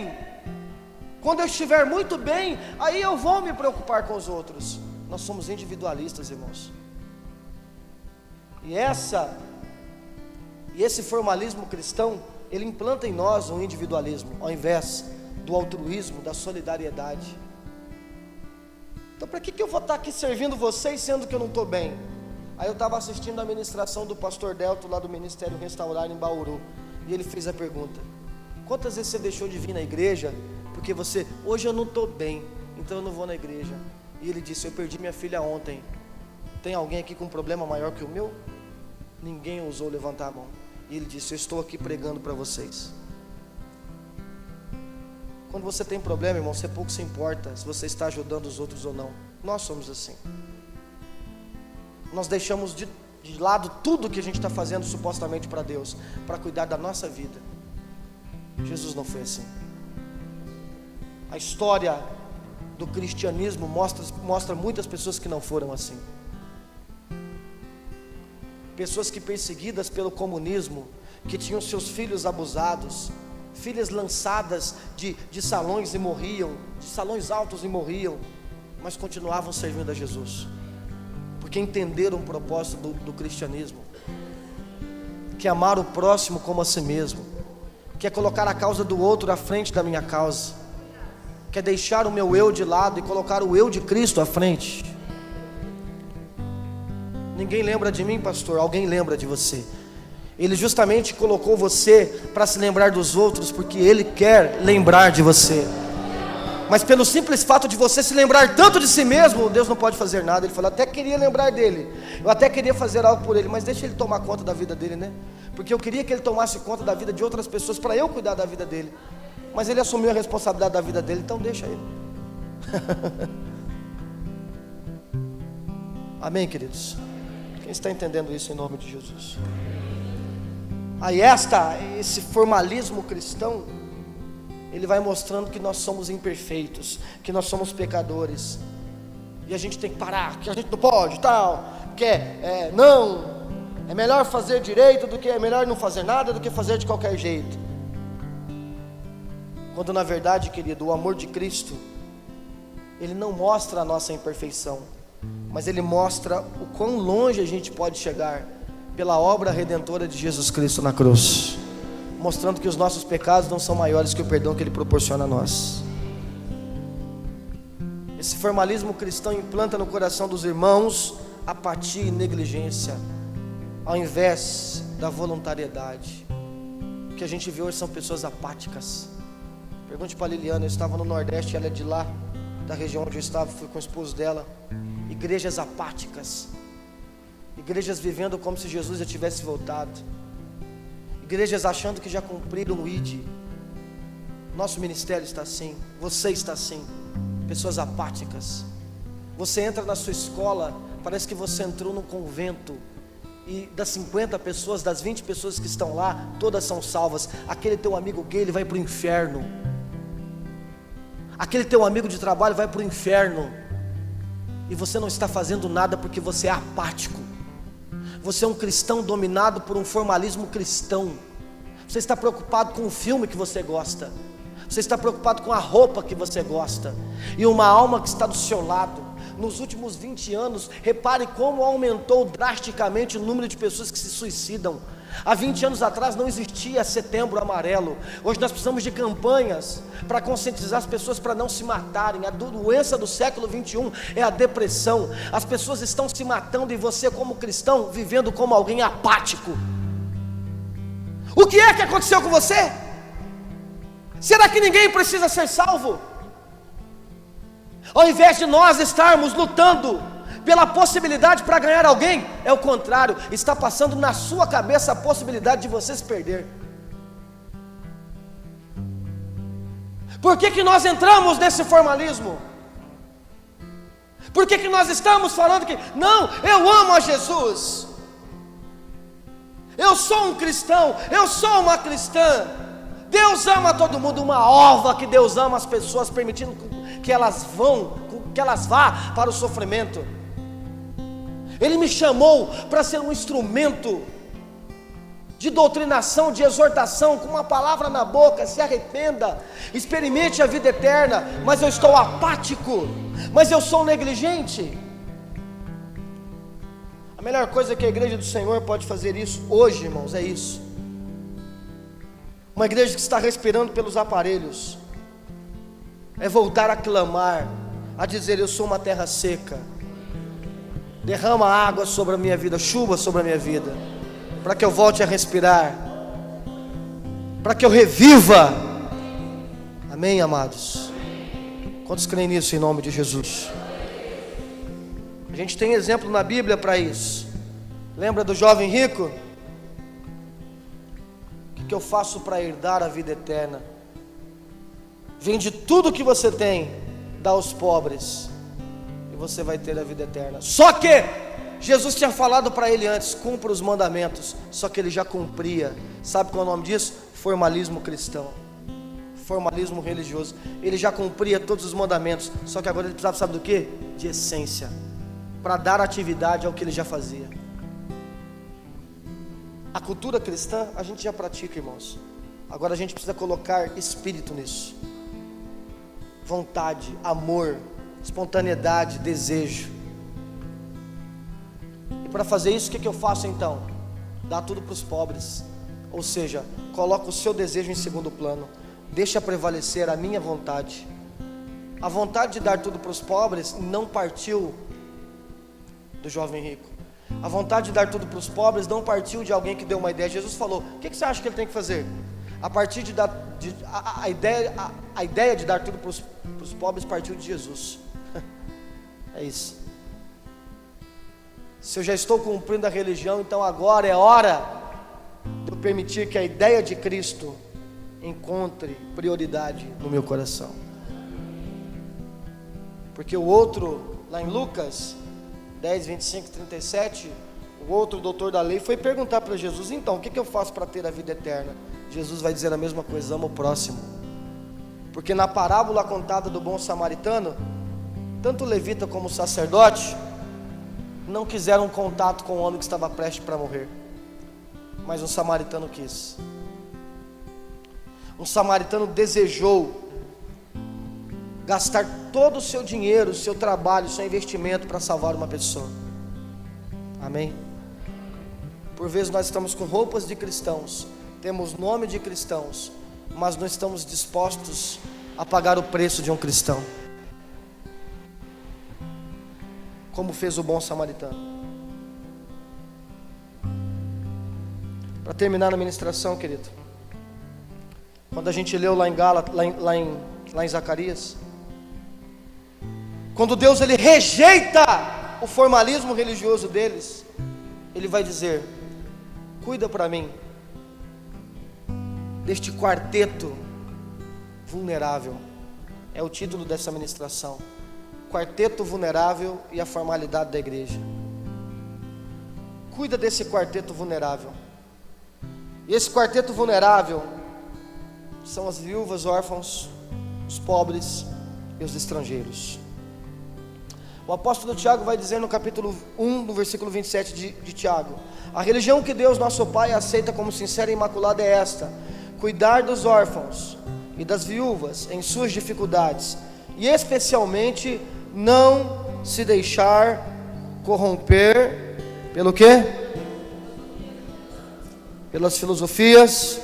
Quando eu estiver muito bem, aí eu vou me preocupar com os outros. Nós somos individualistas, irmãos. E esse formalismo cristão, ele implanta em nós um individualismo, ao invés do altruísmo, da solidariedade. Então para que eu vou estar aqui servindo vocês, sendo que eu não estou bem? Aí eu estava assistindo a ministração do pastor Delto, lá do Ministério Restaurar em Bauru, e ele fez a pergunta: quantas vezes você deixou de vir na igreja, porque hoje eu não estou bem, então eu não vou na igreja? E ele disse: eu perdi minha filha ontem. Tem alguém aqui com um problema maior que o meu? Ninguém ousou levantar a mão. E ele disse: eu estou aqui pregando para vocês. Quando você tem problema, irmão, você pouco se importa se você está ajudando os outros ou não. Nós somos assim. Nós deixamos de lado tudo que a gente está fazendo supostamente para Deus, para cuidar da nossa vida. Jesus não foi assim. A história do cristianismo mostra muitas pessoas que não foram assim. Pessoas que, perseguidas pelo comunismo, que tinham seus filhos abusados, filhas lançadas de salões e morriam, de salões altos e morriam, mas continuavam servindo a Jesus, porque entenderam o propósito do cristianismo, que é amar o próximo como a si mesmo, que é colocar a causa do outro à frente da minha causa, que é deixar o meu eu de lado e colocar o eu de Cristo à frente. Ninguém lembra de mim, pastor, alguém lembra de você. Ele justamente colocou você para se lembrar dos outros, porque Ele quer lembrar de você. Mas pelo simples fato de você se lembrar tanto de si mesmo, Deus não pode fazer nada. Ele falou: até queria lembrar dele, eu até queria fazer algo por ele, mas deixa ele tomar conta da vida dele, né? Porque eu queria que ele tomasse conta da vida de outras pessoas, para eu cuidar da vida dele. Mas ele assumiu a responsabilidade da vida dele, então deixa ele. Amém, queridos? Quem está entendendo isso em nome de Jesus? Aí esse formalismo cristão, ele vai mostrando que nós somos imperfeitos, que nós somos pecadores, e a gente tem que parar, que a gente não pode, tal, que não, é melhor fazer direito do que, é melhor não fazer nada do que fazer de qualquer jeito. Quando na verdade, querido, o amor de Cristo, ele não mostra a nossa imperfeição, mas ele mostra o quão longe a gente pode chegar pela obra redentora de Jesus Cristo na cruz, mostrando que os nossos pecados não são maiores que o perdão que Ele proporciona a nós. Esse formalismo cristão implanta no coração dos irmãos apatia e negligência, ao invés da voluntariedade. O que a gente vê hoje são pessoas apáticas. Pergunte para a Liliana, eu estava no Nordeste, ela é de lá, da região onde eu estava, fui com o esposo dela. Igrejas apáticas, igrejas vivendo como se Jesus já tivesse voltado, igrejas achando que já cumpriram o ID. Nosso ministério está assim, você está assim, pessoas apáticas. Você entra na sua escola, parece que você entrou num convento, e das 50 pessoas, das 20 pessoas que estão lá, todas são salvas. Aquele teu amigo gay, ele vai para o inferno. Aquele teu amigo de trabalho vai para o inferno. E você não está fazendo nada porque você é apático. Você é um cristão dominado por um formalismo cristão. Você está preocupado com o filme que você gosta. Você está preocupado com a roupa que você gosta. E uma alma que está do seu lado. Nos últimos 20 anos, repare como aumentou drasticamente o número de pessoas que se suicidam. Há 20 anos atrás não existia Setembro Amarelo. Hoje nós precisamos de campanhas para conscientizar as pessoas para não se matarem. A doença do século 21 é a depressão. As pessoas estão se matando e você, como cristão, vivendo como alguém apático. O que é que aconteceu com você? Será que ninguém precisa ser salvo? Ao invés de nós estarmos lutando pela possibilidade para ganhar alguém, é o contrário, está passando na sua cabeça a possibilidade de você se perder. Por que nós entramos nesse formalismo? Por que nós estamos falando que, não, eu amo a Jesus, eu sou um cristão, eu sou uma cristã, Deus ama todo mundo, uma ova que Deus ama as pessoas, permitindo que elas vá para o Ele me chamou para ser um instrumento de doutrinação, de exortação, com uma palavra na boca, se arrependa, experimente a vida eterna, mas eu estou apático, mas eu sou negligente. A melhor coisa que a igreja do Senhor pode fazer isso hoje, irmãos, é isso. Uma igreja que está respirando pelos aparelhos, é voltar a clamar, a dizer: eu sou uma terra seca, derrama água sobre a minha vida, chuva sobre a minha vida, para que eu volte a respirar, para que eu reviva. Amém, amados? Quantos creem nisso em nome de Jesus? A gente tem exemplo na Bíblia para isso. Lembra do jovem rico? O que eu faço para herdar a vida eterna? Vende tudo que você tem, dá aos pobres, e você vai ter a vida eterna. Só que Jesus tinha falado para ele antes: cumpra os mandamentos. Só que ele já cumpria. Sabe qual é o nome disso? Formalismo cristão, formalismo religioso. Ele já cumpria todos os mandamentos, só que agora ele precisava, sabe do que? De essência, para dar atividade ao que ele já fazia. A cultura cristã a gente já pratica, irmãos. Agora a gente precisa colocar espírito nisso. Vontade, amor, espontaneidade, desejo. E para fazer isso, o que eu faço então? Dá tudo para os pobres. Ou seja, coloca o seu desejo em segundo plano. Deixa prevalecer a minha vontade. A vontade de dar tudo para os pobres não partiu do jovem rico. A vontade de dar tudo para os pobres não partiu de alguém que deu uma ideia. Jesus falou: o que você acha que ele tem que fazer? A partir de dar, a ideia de dar tudo para os pobres partiu de Jesus. É isso. Se eu já estou cumprindo a religião, então agora é hora de eu permitir que a ideia de Cristo encontre prioridade no meu coração. Porque o outro, lá em Lucas 10, 25 e 37, o outro doutor da lei foi perguntar para Jesus: então, o que eu faço para ter a vida eterna? Jesus vai dizer a mesma coisa: ama o próximo. Porque na parábola contada do bom samaritano, tanto o levita como o sacerdote não quiseram contato com o homem que estava prestes para morrer, mas um samaritano quis. Um samaritano desejou gastar todo o seu dinheiro, o seu trabalho, o seu investimento para salvar uma pessoa. Amém? Por vezes nós estamos com roupas de cristãos, temos nome de cristãos, mas não estamos dispostos a pagar o preço de um cristão, como fez o bom samaritano. Para terminar a ministração, querido, quando a gente leu lá em Gálatas, lá em Zacarias, quando Deus ele rejeita o formalismo religioso deles, Ele vai dizer: cuida para mim deste quarteto vulnerável. É o título dessa ministração: quarteto vulnerável e a formalidade da igreja. Cuida desse quarteto vulnerável. E esse quarteto vulnerável são as viúvas, órfãos, os pobres e os estrangeiros. O apóstolo Tiago vai dizer no capítulo 1, no versículo 27 de Tiago: a religião que Deus nosso Pai aceita como sincera e imaculada é esta: cuidar dos órfãos e das viúvas em suas dificuldades, e especialmente não se deixar corromper pelo quê? Pelas filosofias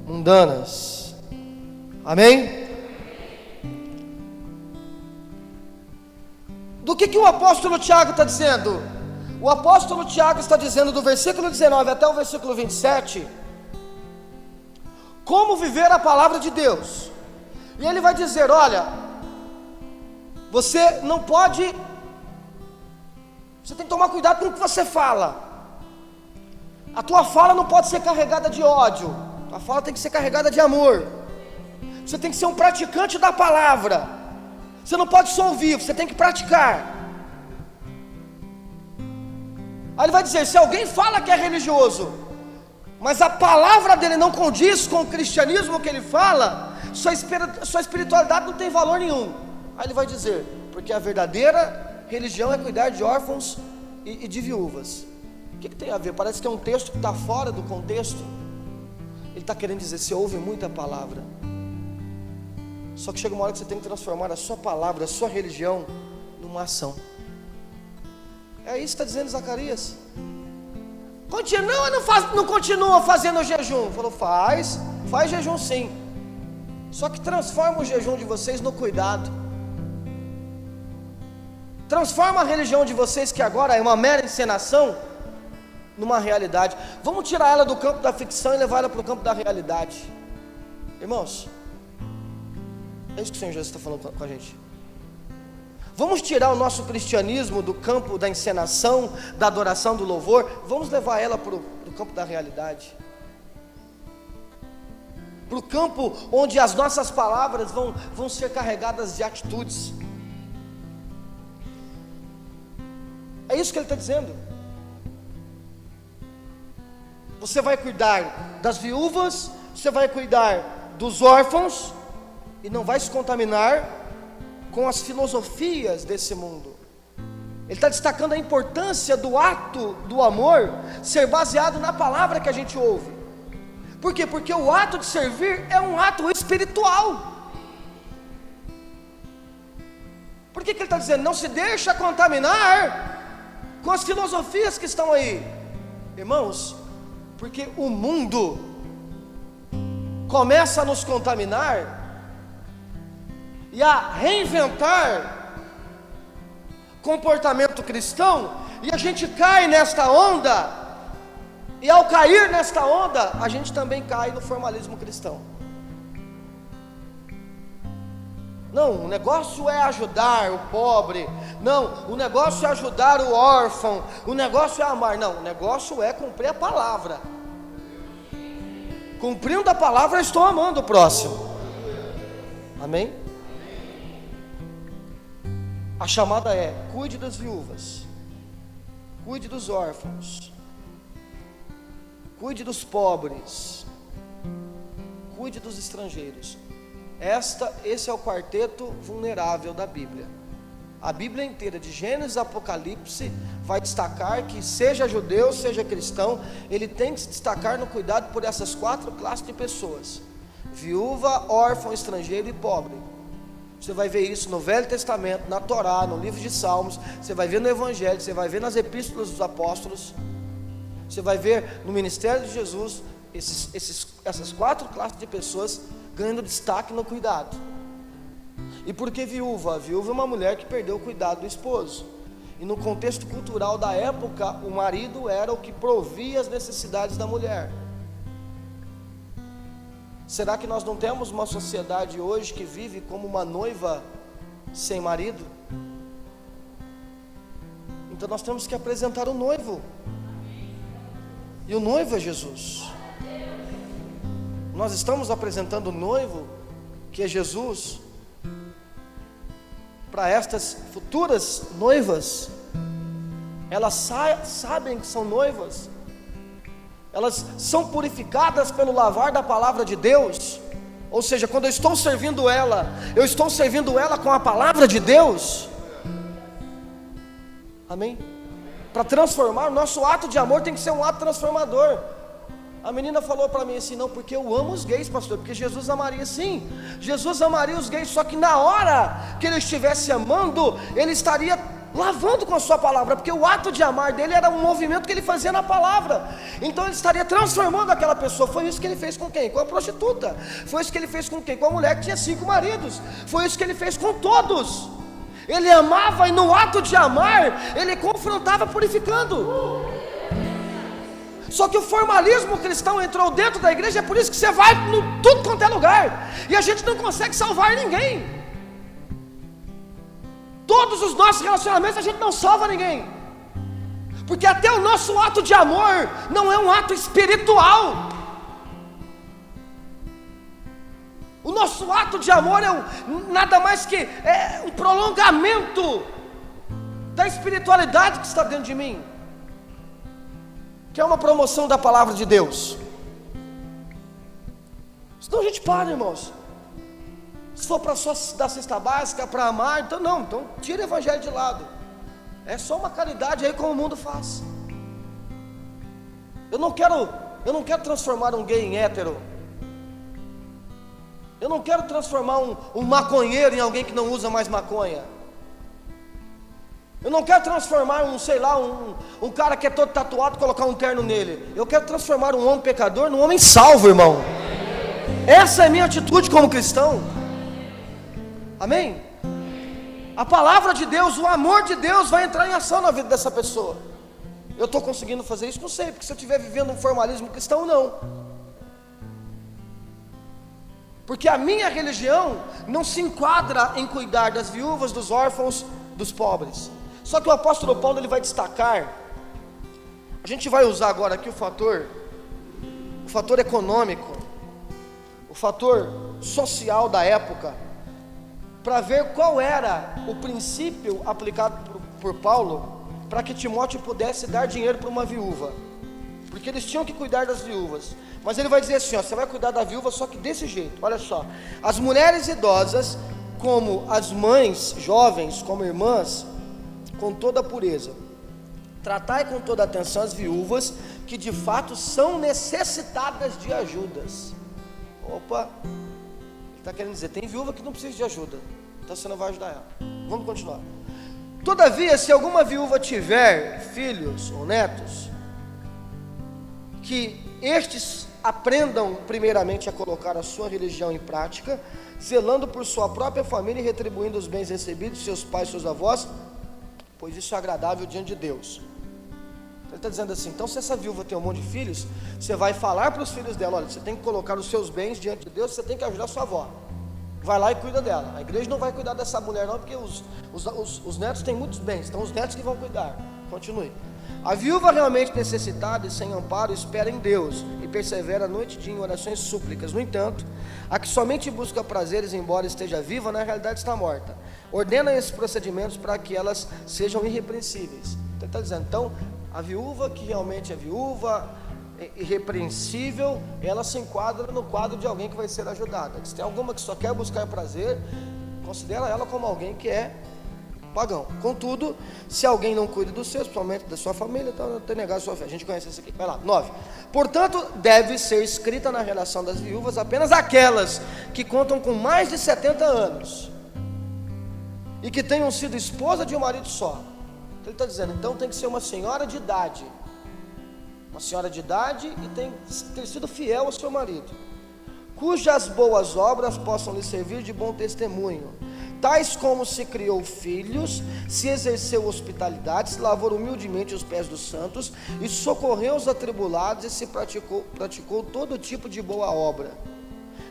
mundanas. Amém? Do que o apóstolo Tiago está dizendo? O apóstolo Tiago está dizendo, do versículo 19 até o versículo 27, como viver a palavra de Deus. E ele vai dizer: olha, você não pode, você tem que tomar cuidado com o que você fala. A tua fala não pode ser carregada de ódio, a tua fala tem que ser carregada de amor. Você tem que ser um praticante da palavra. Você não pode só ouvir, você tem que praticar. Aí ele vai dizer: se alguém fala que é religioso, mas a palavra dele não condiz com o cristianismo que ele fala, sua espiritualidade não tem valor nenhum. Aí ele vai dizer: porque a verdadeira religião é cuidar de órfãos e de viúvas. O que tem a ver? Parece que é um texto que está fora do contexto. Ele está querendo dizer, você ouve muita palavra, só que chega uma hora que você tem que transformar a sua palavra, a sua religião, numa ação. É isso que está dizendo Zacarias. Continua, não continua fazendo o jejum. Falou, faz jejum sim, só que transforma o jejum de vocês no cuidado. Transforma a religião de vocês, que agora é uma mera encenação, numa realidade. Vamos tirar ela do campo da ficção e levar ela para o campo da realidade. Irmãos, é isso que o Senhor Jesus está falando com a gente. Vamos tirar o nosso cristianismo do campo da encenação, da adoração, do louvor. Vamos levar ela para o campo da realidade, para o campo onde as nossas palavras vão ser carregadas de atitudes. É isso que ele está dizendo. Você vai cuidar das viúvas, você vai cuidar dos órfãos, e não vai se contaminar com as filosofias desse mundo. Ele está destacando a importância do ato do amor ser baseado na palavra que a gente ouve. Por quê? Porque o ato de servir é um ato espiritual. Por que ele está dizendo? Não se deixa contaminar com as filosofias que estão aí, irmãos, porque o mundo começa a nos contaminar e a reinventar comportamento cristão, e a gente cai nesta onda, e ao cair nesta onda, a gente também cai no formalismo cristão. Não, o negócio é ajudar o pobre. Não, o negócio é ajudar o órfão. O negócio é amar. Não, o negócio é cumprir a palavra. Cumprindo a palavra, eu estou amando o próximo. Amém? A chamada é: cuide das viúvas, cuide dos órfãos, cuide dos pobres, cuide dos estrangeiros. Esse é o quarteto vulnerável da Bíblia. A Bíblia inteira, de Gênesis a Apocalipse, vai destacar que, seja judeu, seja cristão, ele tem que se destacar no cuidado por essas 4 classes de pessoas: viúva, órfão, estrangeiro e pobre. Você vai ver isso no Velho Testamento, na Torá, no livro de Salmos, você vai ver no Evangelho, você vai ver nas epístolas dos apóstolos, você vai ver no ministério de Jesus, essas 4 classes de pessoas ganhando destaque no cuidado. E por que viúva? A viúva é uma mulher que perdeu o cuidado do esposo, e no contexto cultural da época, o marido era o que provia as necessidades da mulher. Será que nós não temos uma sociedade hoje que vive como uma noiva sem marido? Então nós temos que apresentar o noivo, e o noivo é Jesus. Nós estamos apresentando o noivo, que é Jesus, para estas futuras noivas. Elas sabem que são noivas, elas são purificadas pelo lavar da palavra de Deus. Ou seja, quando eu estou servindo ela, eu estou servindo ela com a palavra de Deus. Amém? Para transformar, o nosso ato de amor tem que ser um ato transformador. A menina falou para mim assim: não, porque eu amo os gays, pastor, porque Jesus amaria. Sim, Jesus amaria os gays, só que na hora que ele estivesse amando, ele estaria lavando com a sua palavra, porque o ato de amar dele era um movimento que ele fazia na palavra. Então ele estaria transformando aquela pessoa. Foi isso que ele fez com quem? Com a prostituta. Foi isso que ele fez com quem? Com a mulher que tinha 5 maridos. Foi isso que ele fez com todos. Ele amava, e no ato de amar, ele confrontava purificando. Só que o formalismo cristão entrou dentro da igreja. É por isso que você vai em tudo quanto é lugar, e a gente não consegue salvar ninguém. Todos os nossos relacionamentos a gente não salva ninguém, porque até o nosso ato de amor não é um ato espiritual. O nosso ato de amor é nada mais que um prolongamento da espiritualidade que está dentro de mim, que é uma promoção da palavra de Deus. Senão a gente para, irmãos. Se for para só dar cesta básica, para amar, então não, então tira o evangelho de lado. É só uma caridade aí como o mundo faz. Eu não quero transformar um gay em hétero. Eu não quero transformar um maconheiro em alguém que não usa mais maconha. Eu não quero transformar um cara que é todo tatuado e colocar um terno nele. Eu quero transformar um homem pecador num homem salvo, irmão. Essa é a minha atitude como cristão. Amém? A palavra de Deus, o amor de Deus vai entrar em ação na vida dessa pessoa. Eu estou conseguindo fazer isso? Não sei, porque se eu estiver vivendo um formalismo cristão, não. Porque a minha religião não se enquadra em cuidar das viúvas, dos órfãos, dos pobres. Só que o apóstolo Paulo ele vai destacar, a gente vai usar agora aqui o fator econômico, o fator social da época, para ver qual era o princípio aplicado por Paulo, para que Timóteo pudesse dar dinheiro para uma viúva, porque eles tinham que cuidar das viúvas. Mas ele vai dizer assim, ó, você vai cuidar da viúva só que desse jeito, olha só, as mulheres idosas, como as mães jovens, como irmãs, com toda a pureza, tratai com toda atenção as viúvas, que de fato são necessitadas de ajudas. Opa, ele está querendo dizer, tem viúva que não precisa de ajuda, então você não vai ajudar ela. Vamos continuar. Todavia, se alguma viúva tiver filhos ou netos, que estes aprendam primeiramente a colocar a sua religião em prática, zelando por sua própria família e retribuindo os bens recebidos de seus pais e seus avós, pois isso é agradável diante de Deus. Ele está dizendo assim, então se essa viúva tem um monte de filhos, você vai falar para os filhos dela, olha, você tem que colocar os seus bens diante de Deus, você tem que ajudar a sua avó. Vai lá e cuida dela. A igreja não vai cuidar dessa mulher não, porque os netos têm muitos bens, então os netos que vão cuidar. Continue. A viúva realmente necessitada e sem amparo espera em Deus e persevera noite e dia em orações e súplicas. No entanto, a que somente busca prazeres embora esteja viva, na realidade está morta. Ordena esses procedimentos para que elas sejam irrepreensíveis. Então ele está dizendo, então, a viúva que realmente é viúva, irrepreensível, ela se enquadra no quadro de alguém que vai ser ajudada. Se tem alguma que só quer buscar prazer, considera ela como alguém que é pagão. Contudo, se alguém não cuida dos seus, principalmente da sua família, então tem negado a sua fé. A gente conhece isso aqui. Vai lá, 9. Portanto, deve ser escrita na relação das viúvas apenas aquelas que contam com mais de 70 anos e que tenham sido esposa de um marido só. Então ele está dizendo, então tem que ser uma senhora de idade. Uma senhora de idade e tem ter sido fiel ao seu marido, cujas boas obras possam lhe servir de bom testemunho, tais como se criou filhos, se exerceu hospitalidade, se lavou humildemente os pés dos santos e socorreu os atribulados e se praticou todo tipo de boa obra.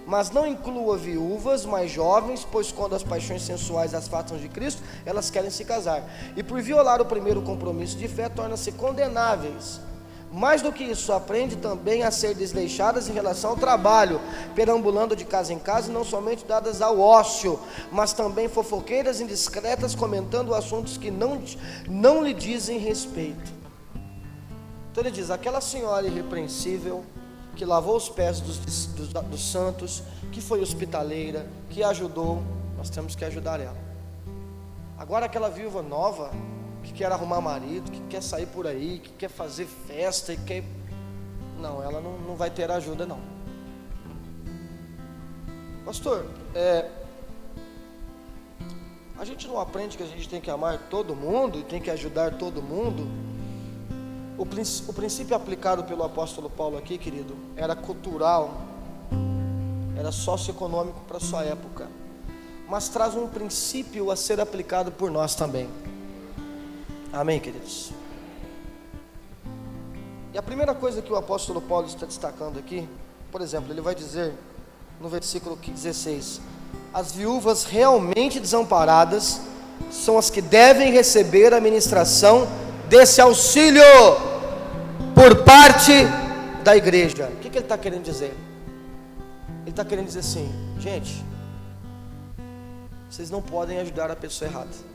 Mas não inclua viúvas mais jovens, pois quando as paixões sensuais as afastam de Cristo, elas querem se casar, e por violar o primeiro compromisso de fé, tornam-se condenáveis. Mais do que isso, aprende também a ser desleixadas em relação ao trabalho, perambulando de casa em casa, e não somente dadas ao ócio, mas também fofoqueiras indiscretas, comentando assuntos que não lhe dizem respeito. Então ele diz, aquela senhora irrepreensível, que lavou os pés dos santos, que foi hospitaleira, que ajudou, nós temos que ajudar ela. Agora aquela viúva nova, que quer arrumar marido, que quer sair por aí, que quer fazer festa e quer... Não, ela não vai ter ajuda não. Pastor, a gente não aprende que a gente tem que amar todo mundo e tem que ajudar todo mundo? O princípio aplicado pelo apóstolo Paulo aqui, querido, era cultural, era socioeconômico para a sua época, mas traz um princípio a ser aplicado por nós também. Amém, queridos? E a primeira coisa que o apóstolo Paulo está destacando aqui, por exemplo, ele vai dizer no versículo 16: as viúvas realmente desamparadas são as que devem receber a ministração desse auxílio por parte da igreja. O que ele está querendo dizer? Ele está querendo dizer assim, gente, vocês não podem ajudar a pessoa errada.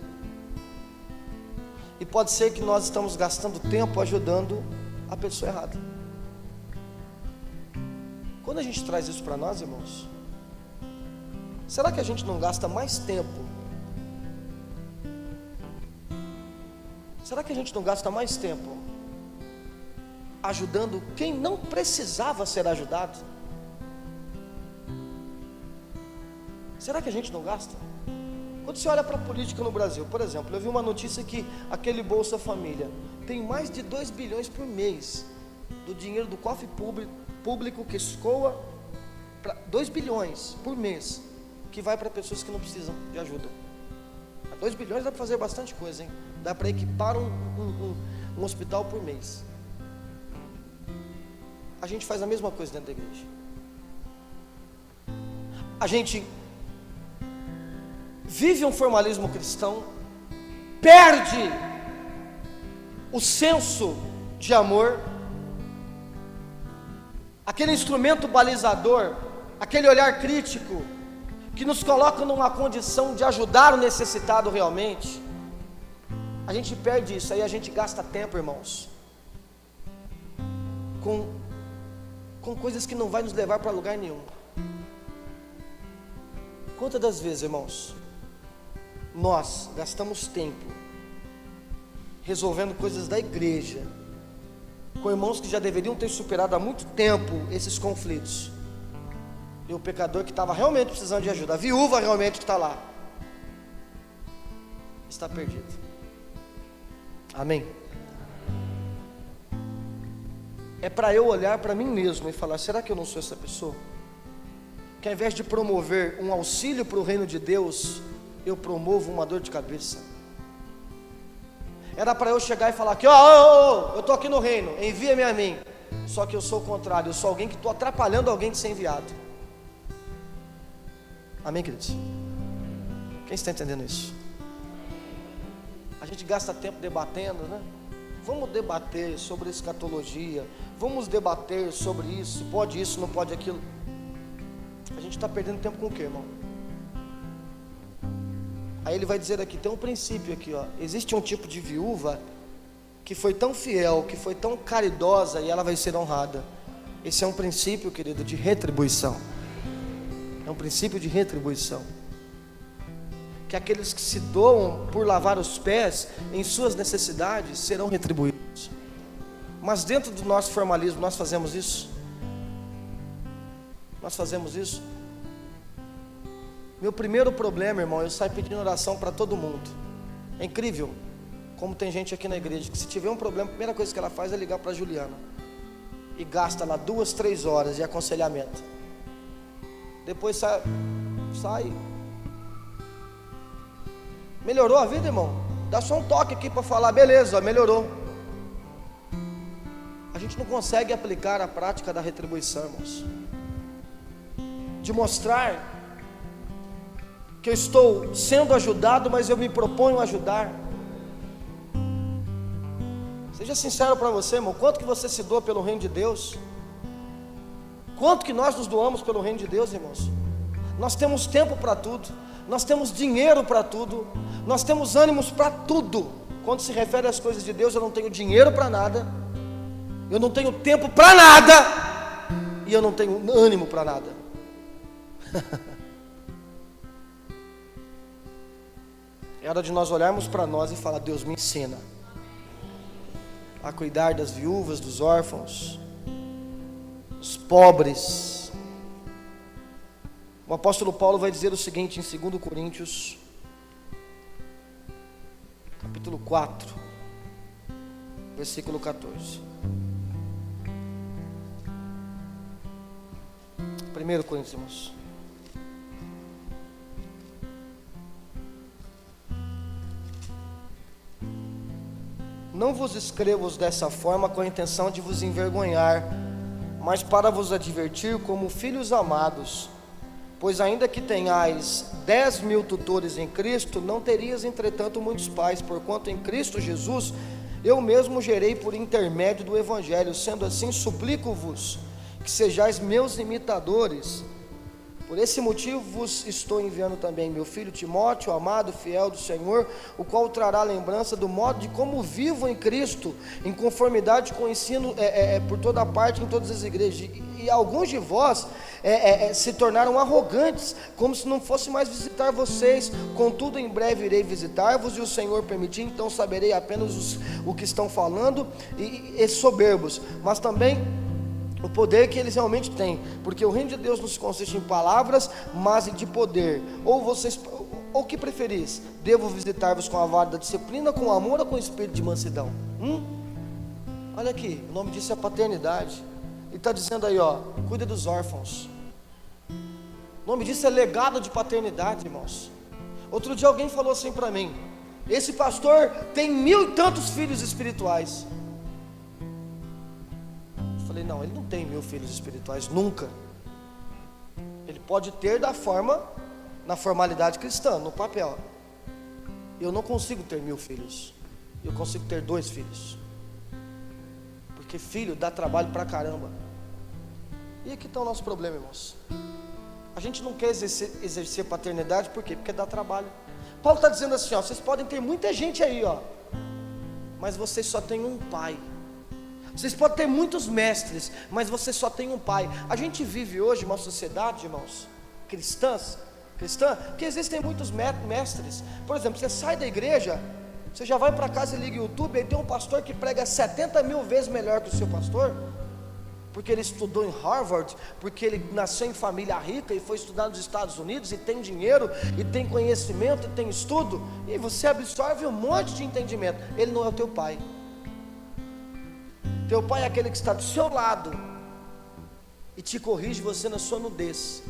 E pode ser que nós estamos gastando tempo ajudando a pessoa errada. Quando a gente traz isso para nós, irmãos, será que a gente não gasta mais tempo? Será que a gente não gasta mais tempo ajudando quem não precisava ser ajudado? Será que a gente não gasta? Quando você olha para a política no Brasil, por exemplo, eu vi uma notícia que aquele Bolsa Família tem mais de 2 bilhões por mês do dinheiro do cofre público que escoa, 2 bilhões por mês, que vai para pessoas que não precisam de ajuda. 2 bilhões dá para fazer bastante coisa, hein? Dá para equipar um hospital por mês. A gente faz a mesma coisa dentro da igreja. A gente vive um formalismo cristão, perde o senso de amor, aquele instrumento balizador, aquele olhar crítico, que nos coloca numa condição de ajudar o necessitado realmente. A gente perde isso, aí a gente gasta tempo, irmãos, com coisas que não vai nos levar para lugar nenhum. Quantas das vezes, irmãos, nós gastamos tempo resolvendo coisas da igreja, com irmãos que já deveriam ter superado há muito tempo esses conflitos, e o pecador que estava realmente precisando de ajuda, a viúva realmente que está lá, está perdido. Amém? É para eu olhar para mim mesmo e falar: será que eu não sou essa pessoa? Que ao invés de promover um auxílio para o reino de Deus, eu promovo uma dor de cabeça. Era para eu chegar e falar aqui: eu estou aqui no reino, envia-me a mim. Só que eu sou o contrário, eu sou alguém que estou atrapalhando alguém de ser enviado. Amém, queridos? Quem está entendendo isso? A gente gasta tempo debatendo, né? Vamos debater sobre escatologia, vamos debater sobre isso, se pode isso, não pode aquilo. A gente está perdendo tempo com o que, irmão? Aí ele vai dizer aqui, tem um princípio aqui, ó. Existe um tipo de viúva que foi tão fiel, que foi tão caridosa, e ela vai ser honrada. Esse é um princípio, querido, de retribuição. É um princípio de retribuição. Que aqueles que se doam por lavar os pés em suas necessidades serão retribuídos. Mas dentro do nosso formalismo, nós fazemos isso? Nós fazemos isso? Meu primeiro problema, irmão, eu saio pedindo oração para todo mundo. É incrível como tem gente aqui na igreja que, se tiver um problema, a primeira coisa que ela faz é ligar para a Juliana e gasta lá 2, 3 horas de aconselhamento. Depois sai. Melhorou a vida, irmão? Dá só um toque aqui para falar: beleza, melhorou. A gente não consegue aplicar a prática da retribuição, irmãos, de mostrar que eu estou sendo ajudado, mas eu me proponho a ajudar. Seja sincero para você, irmão, quanto que você se doa pelo reino de Deus? Quanto que nós nos doamos pelo reino de Deus, irmãos? Nós temos tempo para tudo, nós temos dinheiro para tudo, nós temos ânimos para tudo. Quando se refere às coisas de Deus, eu não tenho dinheiro para nada, eu não tenho tempo para nada, e eu não tenho ânimo para nada. É hora de nós olharmos para nós e falar: Deus, me ensina a cuidar das viúvas, dos órfãos, dos pobres. O apóstolo Paulo vai dizer o seguinte em 2 Coríntios, capítulo 4, versículo 14. 1 Coríntios, irmãos. Não vos escrevo dessa forma com a intenção de vos envergonhar, mas para vos advertir como filhos amados. Pois ainda que tenhais 10.000 tutores em Cristo, não terias entretanto muitos pais, porquanto em Cristo Jesus eu mesmo gerei por intermédio do Evangelho. Sendo assim, suplico-vos que sejais meus imitadores, Por esse motivo vos estou enviando também meu filho Timóteo, amado, fiel do Senhor, o qual trará lembrança do modo de como vivo em Cristo, em conformidade com o ensino por toda parte, em todas as igrejas. E alguns de vós se tornaram arrogantes, como se não fosse mais visitar vocês. Contudo, em breve irei visitar-vos, e o Senhor permitir, então saberei apenas o que estão falando, e soberbos, mas também o poder que eles realmente têm, porque o reino de Deus não se consiste em palavras, mas de poder. Ou o que preferis? Devo visitar-vos com a vara da disciplina, com amor ou com o espírito de mansidão? Olha aqui, o nome disso é paternidade. Ele está dizendo aí, cuida dos órfãos. O nome disso é legado de paternidade, irmãos. Outro dia alguém falou assim para mim: esse pastor tem 1000 e tantos filhos espirituais. Eu falei, não, ele não tem 1000 filhos espirituais, nunca. Ele pode ter na formalidade cristã, no papel. Eu não consigo ter 1000 filhos. Eu consigo ter 2 filhos. Porque filho dá trabalho pra caramba. E aqui está o nosso problema, irmãos. A gente não quer exercer paternidade, por quê? Porque dá trabalho. Paulo está dizendo assim, vocês podem ter muita gente aí, mas vocês só têm um pai. Vocês podem ter muitos mestres, mas você só tem um pai. A gente vive hoje uma sociedade, irmãos, cristã, que existem muitos mestres. Por exemplo, você sai da igreja, você já vai para casa e liga o YouTube, e tem um pastor que prega 70.000 vezes melhor que o seu pastor, porque ele estudou em Harvard, porque ele nasceu em família rica e foi estudar nos Estados Unidos, e tem dinheiro, e tem conhecimento, e tem estudo, e você absorve um monte de entendimento. Ele não é o teu pai. Teu pai é aquele que está do seu lado e te corrige você na sua nudez,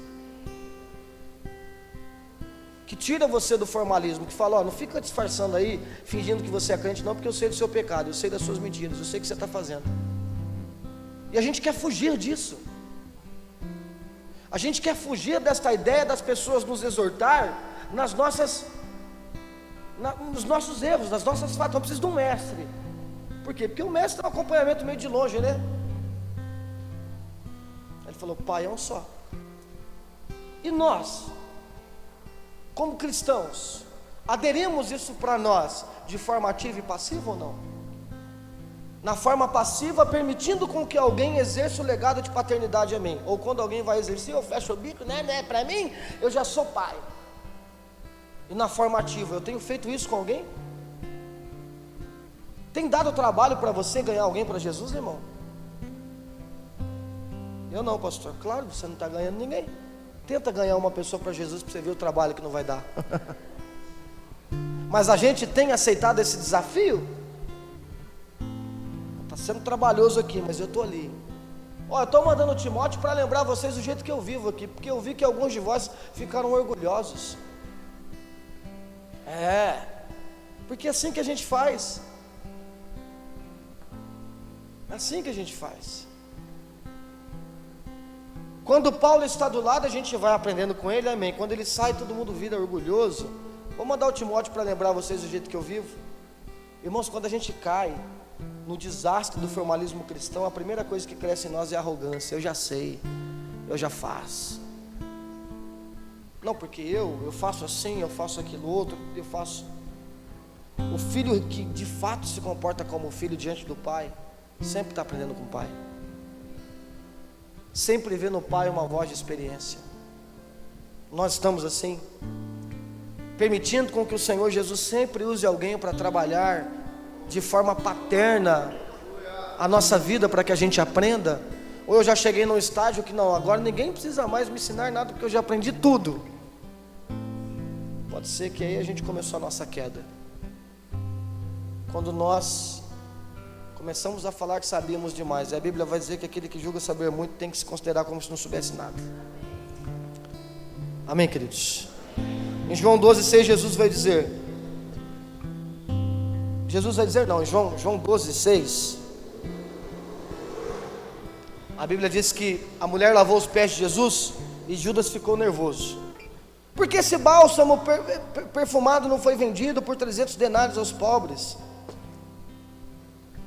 que tira você do formalismo, que fala, não fica disfarçando aí, fingindo que você é crente, não, porque eu sei do seu pecado, eu sei das suas mentiras, eu sei o que você está fazendo. E a gente quer fugir disso. A gente quer fugir desta ideia das pessoas nos exortar nos nossos erros, nas nossas faltas. Eu preciso de um mestre. Por quê? Porque o mestre tem um acompanhamento meio de longe, né? Ele falou, pai é um só. E nós, como cristãos, aderimos isso para nós de forma ativa e passiva ou não? Na forma passiva, permitindo com que alguém exerça o legado de paternidade a mim. Ou quando alguém vai exercer, eu fecho o bico, né? Para mim, eu já sou pai. E na forma ativa, eu tenho feito isso com alguém? Tem dado trabalho para você ganhar alguém para Jesus, irmão? Eu não, pastor. Claro, você não está ganhando ninguém. Tenta ganhar uma pessoa para Jesus, para você ver o trabalho que não vai dar. Mas a gente tem aceitado esse desafio? Está sendo trabalhoso aqui, mas eu estou ali. Eu estou mandando o Timóteo para lembrar vocês do jeito que eu vivo aqui, porque eu vi que alguns de vós ficaram orgulhosos. Porque é assim que a gente faz. É assim que a gente faz. Quando Paulo está do lado, a gente vai aprendendo com ele, amém. Quando ele sai, todo mundo vira orgulhoso. Vou mandar o Timóteo para lembrar vocês do jeito que eu vivo. Irmãos, quando a gente cai no desastre do formalismo cristão, a primeira coisa que cresce em nós é a arrogância. Eu já sei, eu já faço. Não, porque eu faço assim, eu faço aquilo outro, eu faço. O filho que de fato se comporta como filho diante do pai, sempre está aprendendo com o pai. Sempre vê no pai uma voz de experiência. Nós estamos assim, permitindo com que o Senhor Jesus sempre use alguém para trabalhar de forma paterna a nossa vida, para que a gente aprenda. Ou eu já cheguei num estágio que não, agora ninguém precisa mais me ensinar nada, porque eu já aprendi tudo. Pode ser que aí a gente começou a nossa queda, quando nós começamos a falar que sabíamos demais. A Bíblia vai dizer que aquele que julga saber muito tem que se considerar como se não soubesse nada. Amém, queridos? Em João 12,6 Jesus vai dizer, em João 12,6, a Bíblia diz que a mulher lavou os pés de Jesus e Judas ficou nervoso. Porque esse bálsamo perfumado não foi vendido por 300 denários aos pobres?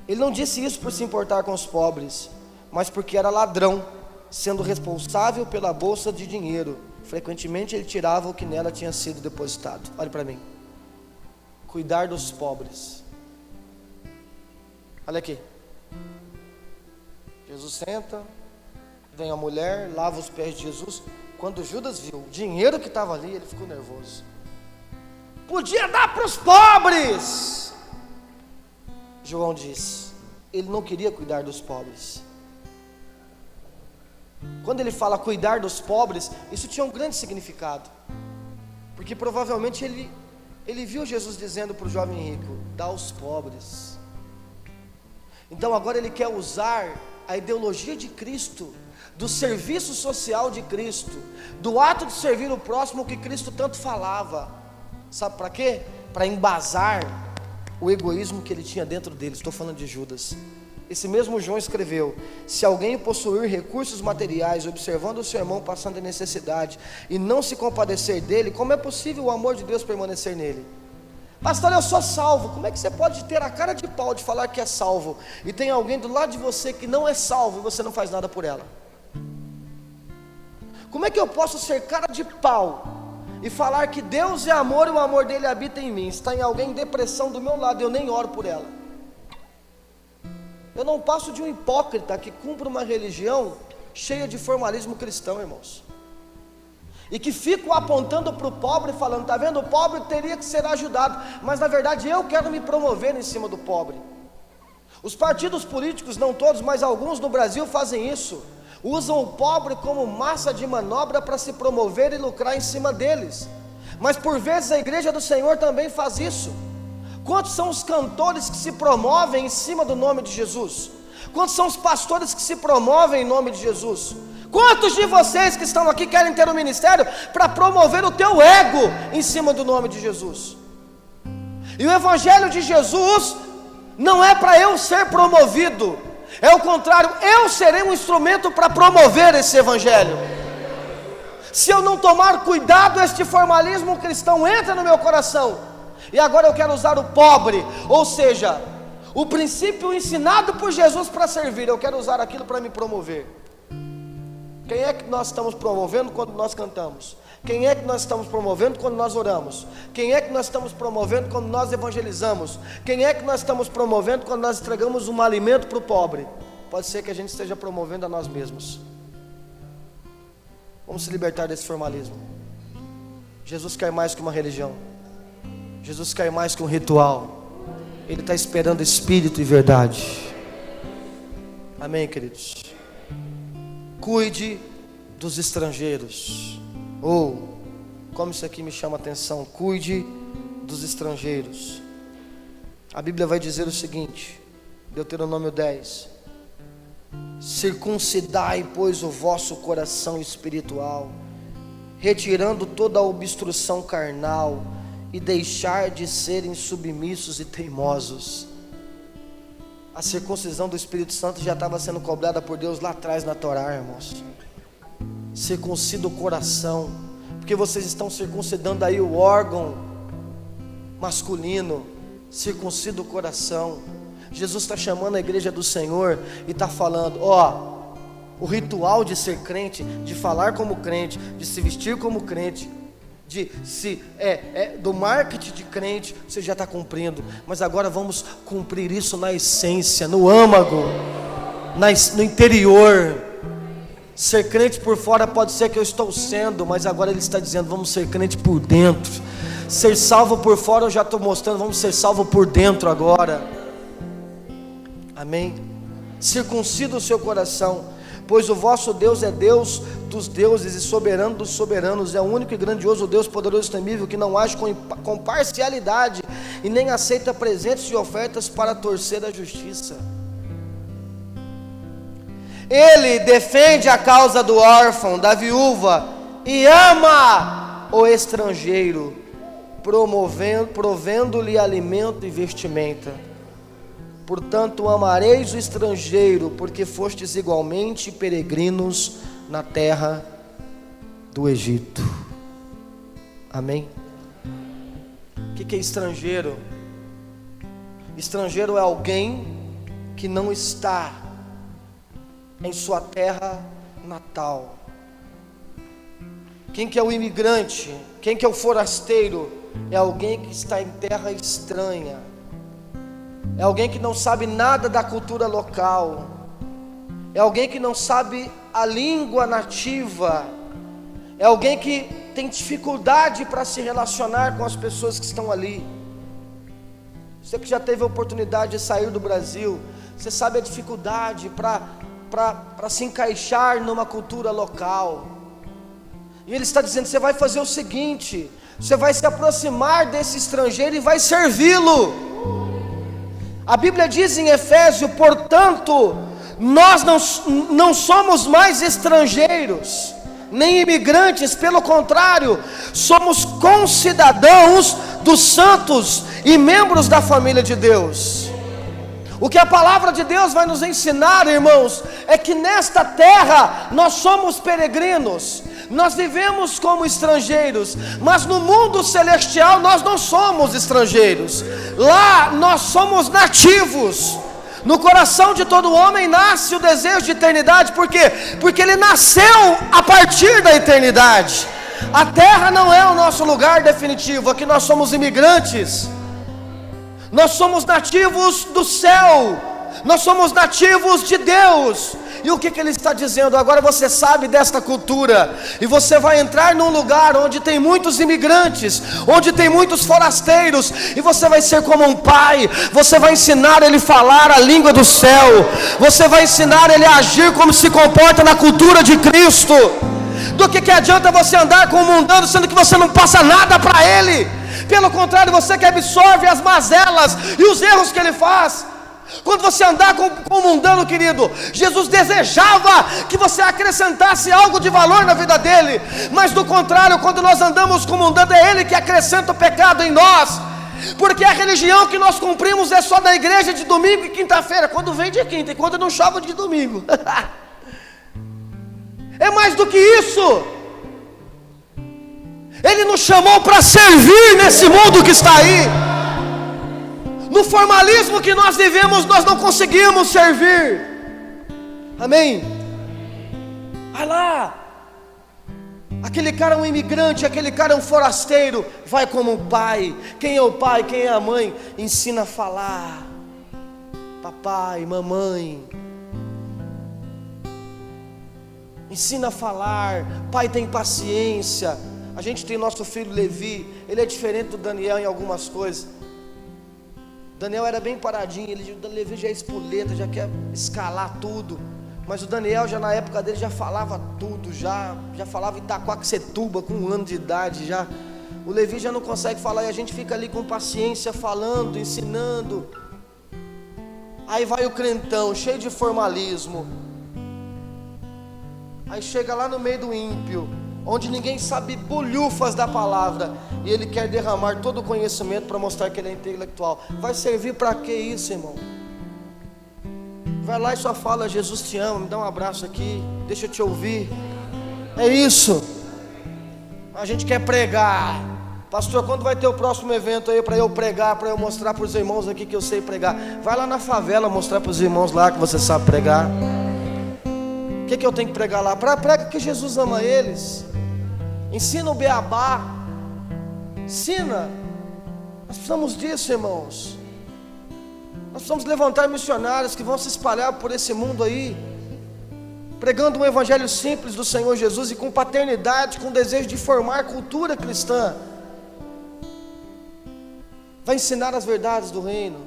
Ele não disse isso por se importar com os pobres, mas porque era ladrão, sendo responsável pela bolsa de dinheiro. frequentemente ele tirava o que nela tinha sido depositado. Olhe para mim. Cuidar dos pobres. Olha aqui. Jesus senta, vem a mulher, lava os pés de Jesus. Quando Judas viu o dinheiro que estava ali, ele ficou nervoso. Podia dar para os pobres. João diz, ele não queria cuidar dos pobres. Quando ele fala cuidar dos pobres, isso tinha um grande significado, porque provavelmente ele viu Jesus dizendo para o jovem rico, dá aos pobres. Então agora ele quer usar a ideologia de Cristo, do serviço social de Cristo, do ato de servir o próximo que Cristo tanto falava. Sabe para quê? Para embasar o egoísmo que ele tinha dentro dele. Estou falando de Judas. Esse mesmo João escreveu, se alguém possuir recursos materiais, observando o seu irmão passando necessidade, e não se compadecer dele, como é possível o amor de Deus permanecer nele? Pastor, eu sou salvo. Como é que você pode ter a cara de pau de falar que é salvo, e tem alguém do lado de você que não é salvo, e você não faz nada por ela? Como é que eu posso ser cara de pau e falar que Deus é amor e o amor dele habita em mim? Está em alguém em depressão do meu lado, eu nem oro por ela. Eu não passo de um hipócrita que cumpre uma religião cheia de formalismo cristão, irmãos, e que fico apontando para o pobre, falando, está vendo, o pobre teria que ser ajudado, mas na verdade eu quero me promover em cima do pobre. Os partidos políticos, não todos, mas alguns no Brasil fazem isso, usam o pobre como massa de manobra para se promover e lucrar em cima deles. Mas por vezes a igreja do Senhor também faz isso. Quantos são os cantores que se promovem em cima do nome de Jesus? Quantos são os pastores que se promovem em nome de Jesus? Quantos de vocês que estão aqui querem ter um ministério para promover o teu ego em cima do nome de Jesus? E o evangelho de Jesus não é para eu ser promovido, é o contrário, eu serei um instrumento para promover esse evangelho. Se eu não tomar cuidado, este formalismo cristão entra no meu coração. E agora eu quero usar o pobre, ou seja, o princípio ensinado por Jesus para servir, eu quero usar aquilo para me promover. Quem é que nós estamos promovendo quando nós cantamos? Quem é que nós estamos promovendo quando nós oramos? Quem é que nós estamos promovendo quando nós evangelizamos? Quem é que nós estamos promovendo quando nós entregamos um alimento para o pobre? Pode ser que a gente esteja promovendo a nós mesmos. Vamos se libertar desse formalismo. Jesus quer mais que uma religião. Jesus quer mais que um ritual. Ele está esperando espírito e verdade. Amém, queridos? Cuide dos estrangeiros. Ou, como isso aqui me chama a atenção, cuide dos estrangeiros. A Bíblia vai dizer o seguinte, Deuteronômio 10: circuncidai, pois, o vosso coração espiritual, retirando toda a obstrução carnal, e deixar de serem submissos e teimosos. A circuncisão do Espírito Santo já estava sendo cobrada por Deus lá atrás na Torá, irmãos. Circuncida o coração, porque vocês estão circuncidando aí o órgão masculino. Circuncida o coração. Jesus está chamando a igreja do Senhor e está falando, o ritual de ser crente, de falar como crente, de se vestir como crente, do marketing de crente, você já está cumprindo, mas agora vamos cumprir isso na essência, no âmago, no interior. Ser crente por fora pode ser que eu estou sendo, mas agora ele está dizendo, vamos ser crente por dentro. Ser salvo por fora eu já estou mostrando, vamos ser salvo por dentro agora. Amém? Circuncida o seu coração, pois o vosso Deus é Deus dos deuses e soberano dos soberanos, é o único e grandioso Deus, poderoso e temível, que não age com parcialidade e nem aceita presentes e ofertas para torcer a justiça. Ele defende a causa do órfão, da viúva, e ama o estrangeiro, provendo-lhe alimento e vestimenta. Portanto, amareis o estrangeiro, porque fostes igualmente peregrinos na terra do Egito. Amém? O que é estrangeiro? Estrangeiro é alguém que não está em sua terra natal, Quem que é o imigrante? Quem que é o forasteiro? É alguém que está em terra estranha, é alguém que não sabe nada da cultura local, é alguém que não sabe a língua nativa, é alguém que tem dificuldade para se relacionar com as pessoas que estão ali. Você que já teve a oportunidade de sair do Brasil, você sabe a dificuldade para se encaixar numa cultura local. E ele está dizendo: você vai fazer o seguinte, você vai se aproximar desse estrangeiro e vai servi-lo. A Bíblia diz em Efésios: portanto, nós não somos mais estrangeiros, nem imigrantes, pelo contrário, somos concidadãos dos santos e membros da família de Deus. O que a palavra de Deus vai nos ensinar, irmãos, é que nesta terra nós somos peregrinos, nós vivemos como estrangeiros, mas no mundo celestial nós não somos estrangeiros, lá nós somos nativos. No coração de todo homem nasce o desejo de eternidade. Por quê? Porque ele nasceu a partir da eternidade. A terra não é o nosso lugar definitivo, aqui nós somos imigrantes, nós somos nativos do céu, nós somos nativos de Deus. E o que ele está dizendo? Agora você sabe desta cultura, e você vai entrar num lugar onde tem muitos imigrantes, onde tem muitos forasteiros, e você vai ser como um pai, você vai ensinar ele a falar a língua do céu, você vai ensinar ele a agir como se comporta na cultura de Cristo. Do que adianta você andar com o mundano, sendo que você não passa nada para ele? Pelo contrário, você que absorve as mazelas e os erros que ele faz. Quando você andar com o mundano, querido, Jesus desejava que você acrescentasse algo de valor na vida dele, mas do contrário, quando nós andamos com o mundano, é ele que acrescenta o pecado em nós, porque a religião que nós cumprimos é só da igreja de domingo e quinta-feira, quando vem de quinta, e quando não chove de domingo. É mais do que isso. Ele nos chamou para servir nesse mundo que está aí. No formalismo que nós vivemos, nós não conseguimos servir. Amém? Vai lá. Aquele cara é um imigrante, aquele cara é um forasteiro. Vai como um pai. Quem é o pai, quem é a mãe? Ensina a falar. Papai, mamãe. Ensina a falar. Pai tem paciência. A gente tem nosso filho Levi. Ele é diferente do Daniel em algumas coisas. Daniel era bem paradinho, o Levi já é espoleta, já quer escalar tudo. Mas o Daniel já na época dele já falava tudo, já falava Itaquaquecetuba com 1 ano de idade já. O Levi já não consegue falar e a gente fica ali com paciência falando, ensinando. Aí vai o crentão, cheio de formalismo. Aí chega lá no meio do ímpio, onde ninguém sabe bolhufas da palavra, e ele quer derramar todo o conhecimento para mostrar que ele é intelectual. Vai servir para que isso, irmão? Vai lá e só fala: Jesus te ama, me dá um abraço aqui, deixa eu te ouvir. É isso. A gente quer pregar. Pastor, quando vai ter o próximo evento aí para eu pregar, para eu mostrar para os irmãos aqui que eu sei pregar? Vai lá na favela mostrar para os irmãos lá que você sabe pregar. O que eu tenho que pregar lá? Prega que Jesus ama eles. Ensina o beabá. Ensina. Nós precisamos disso, irmãos. Nós precisamos levantar missionários que vão se espalhar por esse mundo aí, pregando um evangelho simples do Senhor Jesus e com paternidade, com desejo de formar cultura cristã. Vai ensinar as verdades do reino,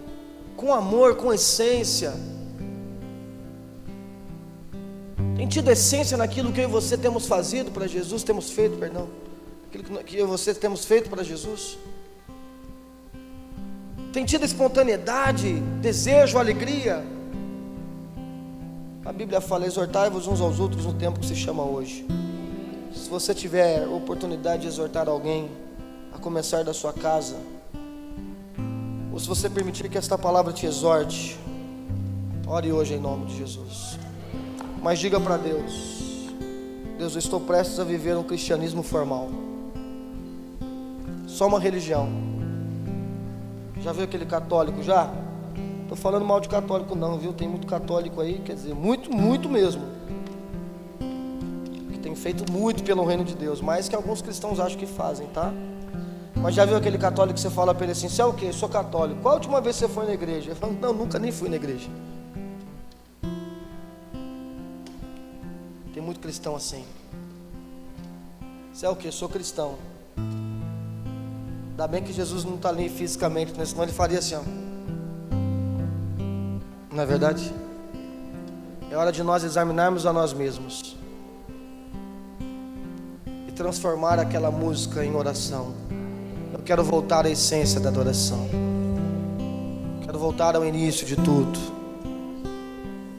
com amor, com essência. Tem tido essência naquilo que eu e você temos fazido para Jesus, temos feito, perdão, aquilo que eu e você temos feito para Jesus? Tem tido espontaneidade, desejo, alegria? A Bíblia fala: exortai-vos uns aos outros no tempo que se chama hoje. Se você tiver oportunidade de exortar alguém, a começar da sua casa, ou se você permitir que esta palavra te exorte, ore hoje em nome de Jesus. Mas diga para Deus: Deus, eu estou prestes a viver um cristianismo formal, só uma religião. Já viu aquele católico já? Estou falando mal de católico não, viu? Tem muito católico aí, quer dizer, muito mesmo, que tenho feito muito pelo reino de Deus, mais que alguns cristãos acham que fazem, tá? Mas já viu aquele católico que você fala para ele assim: você é o quê? Eu sou católico. Qual a última vez que você foi na igreja? Ele fala: não, nunca nem fui na igreja. Tem muito cristão assim. Você é o quê? Eu sou cristão. Ainda bem que Jesus não está ali fisicamente, né? Senão ele faria assim, ó. Não é verdade? É hora de nós examinarmos a nós mesmos e transformar aquela música em oração. Eu quero voltar à essência da adoração. Quero voltar ao início de tudo.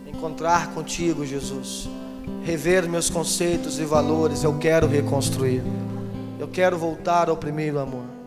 Encontrar contigo, Jesus. Rever meus conceitos e valores. Eu quero reconstruir. Eu quero voltar ao primeiro amor.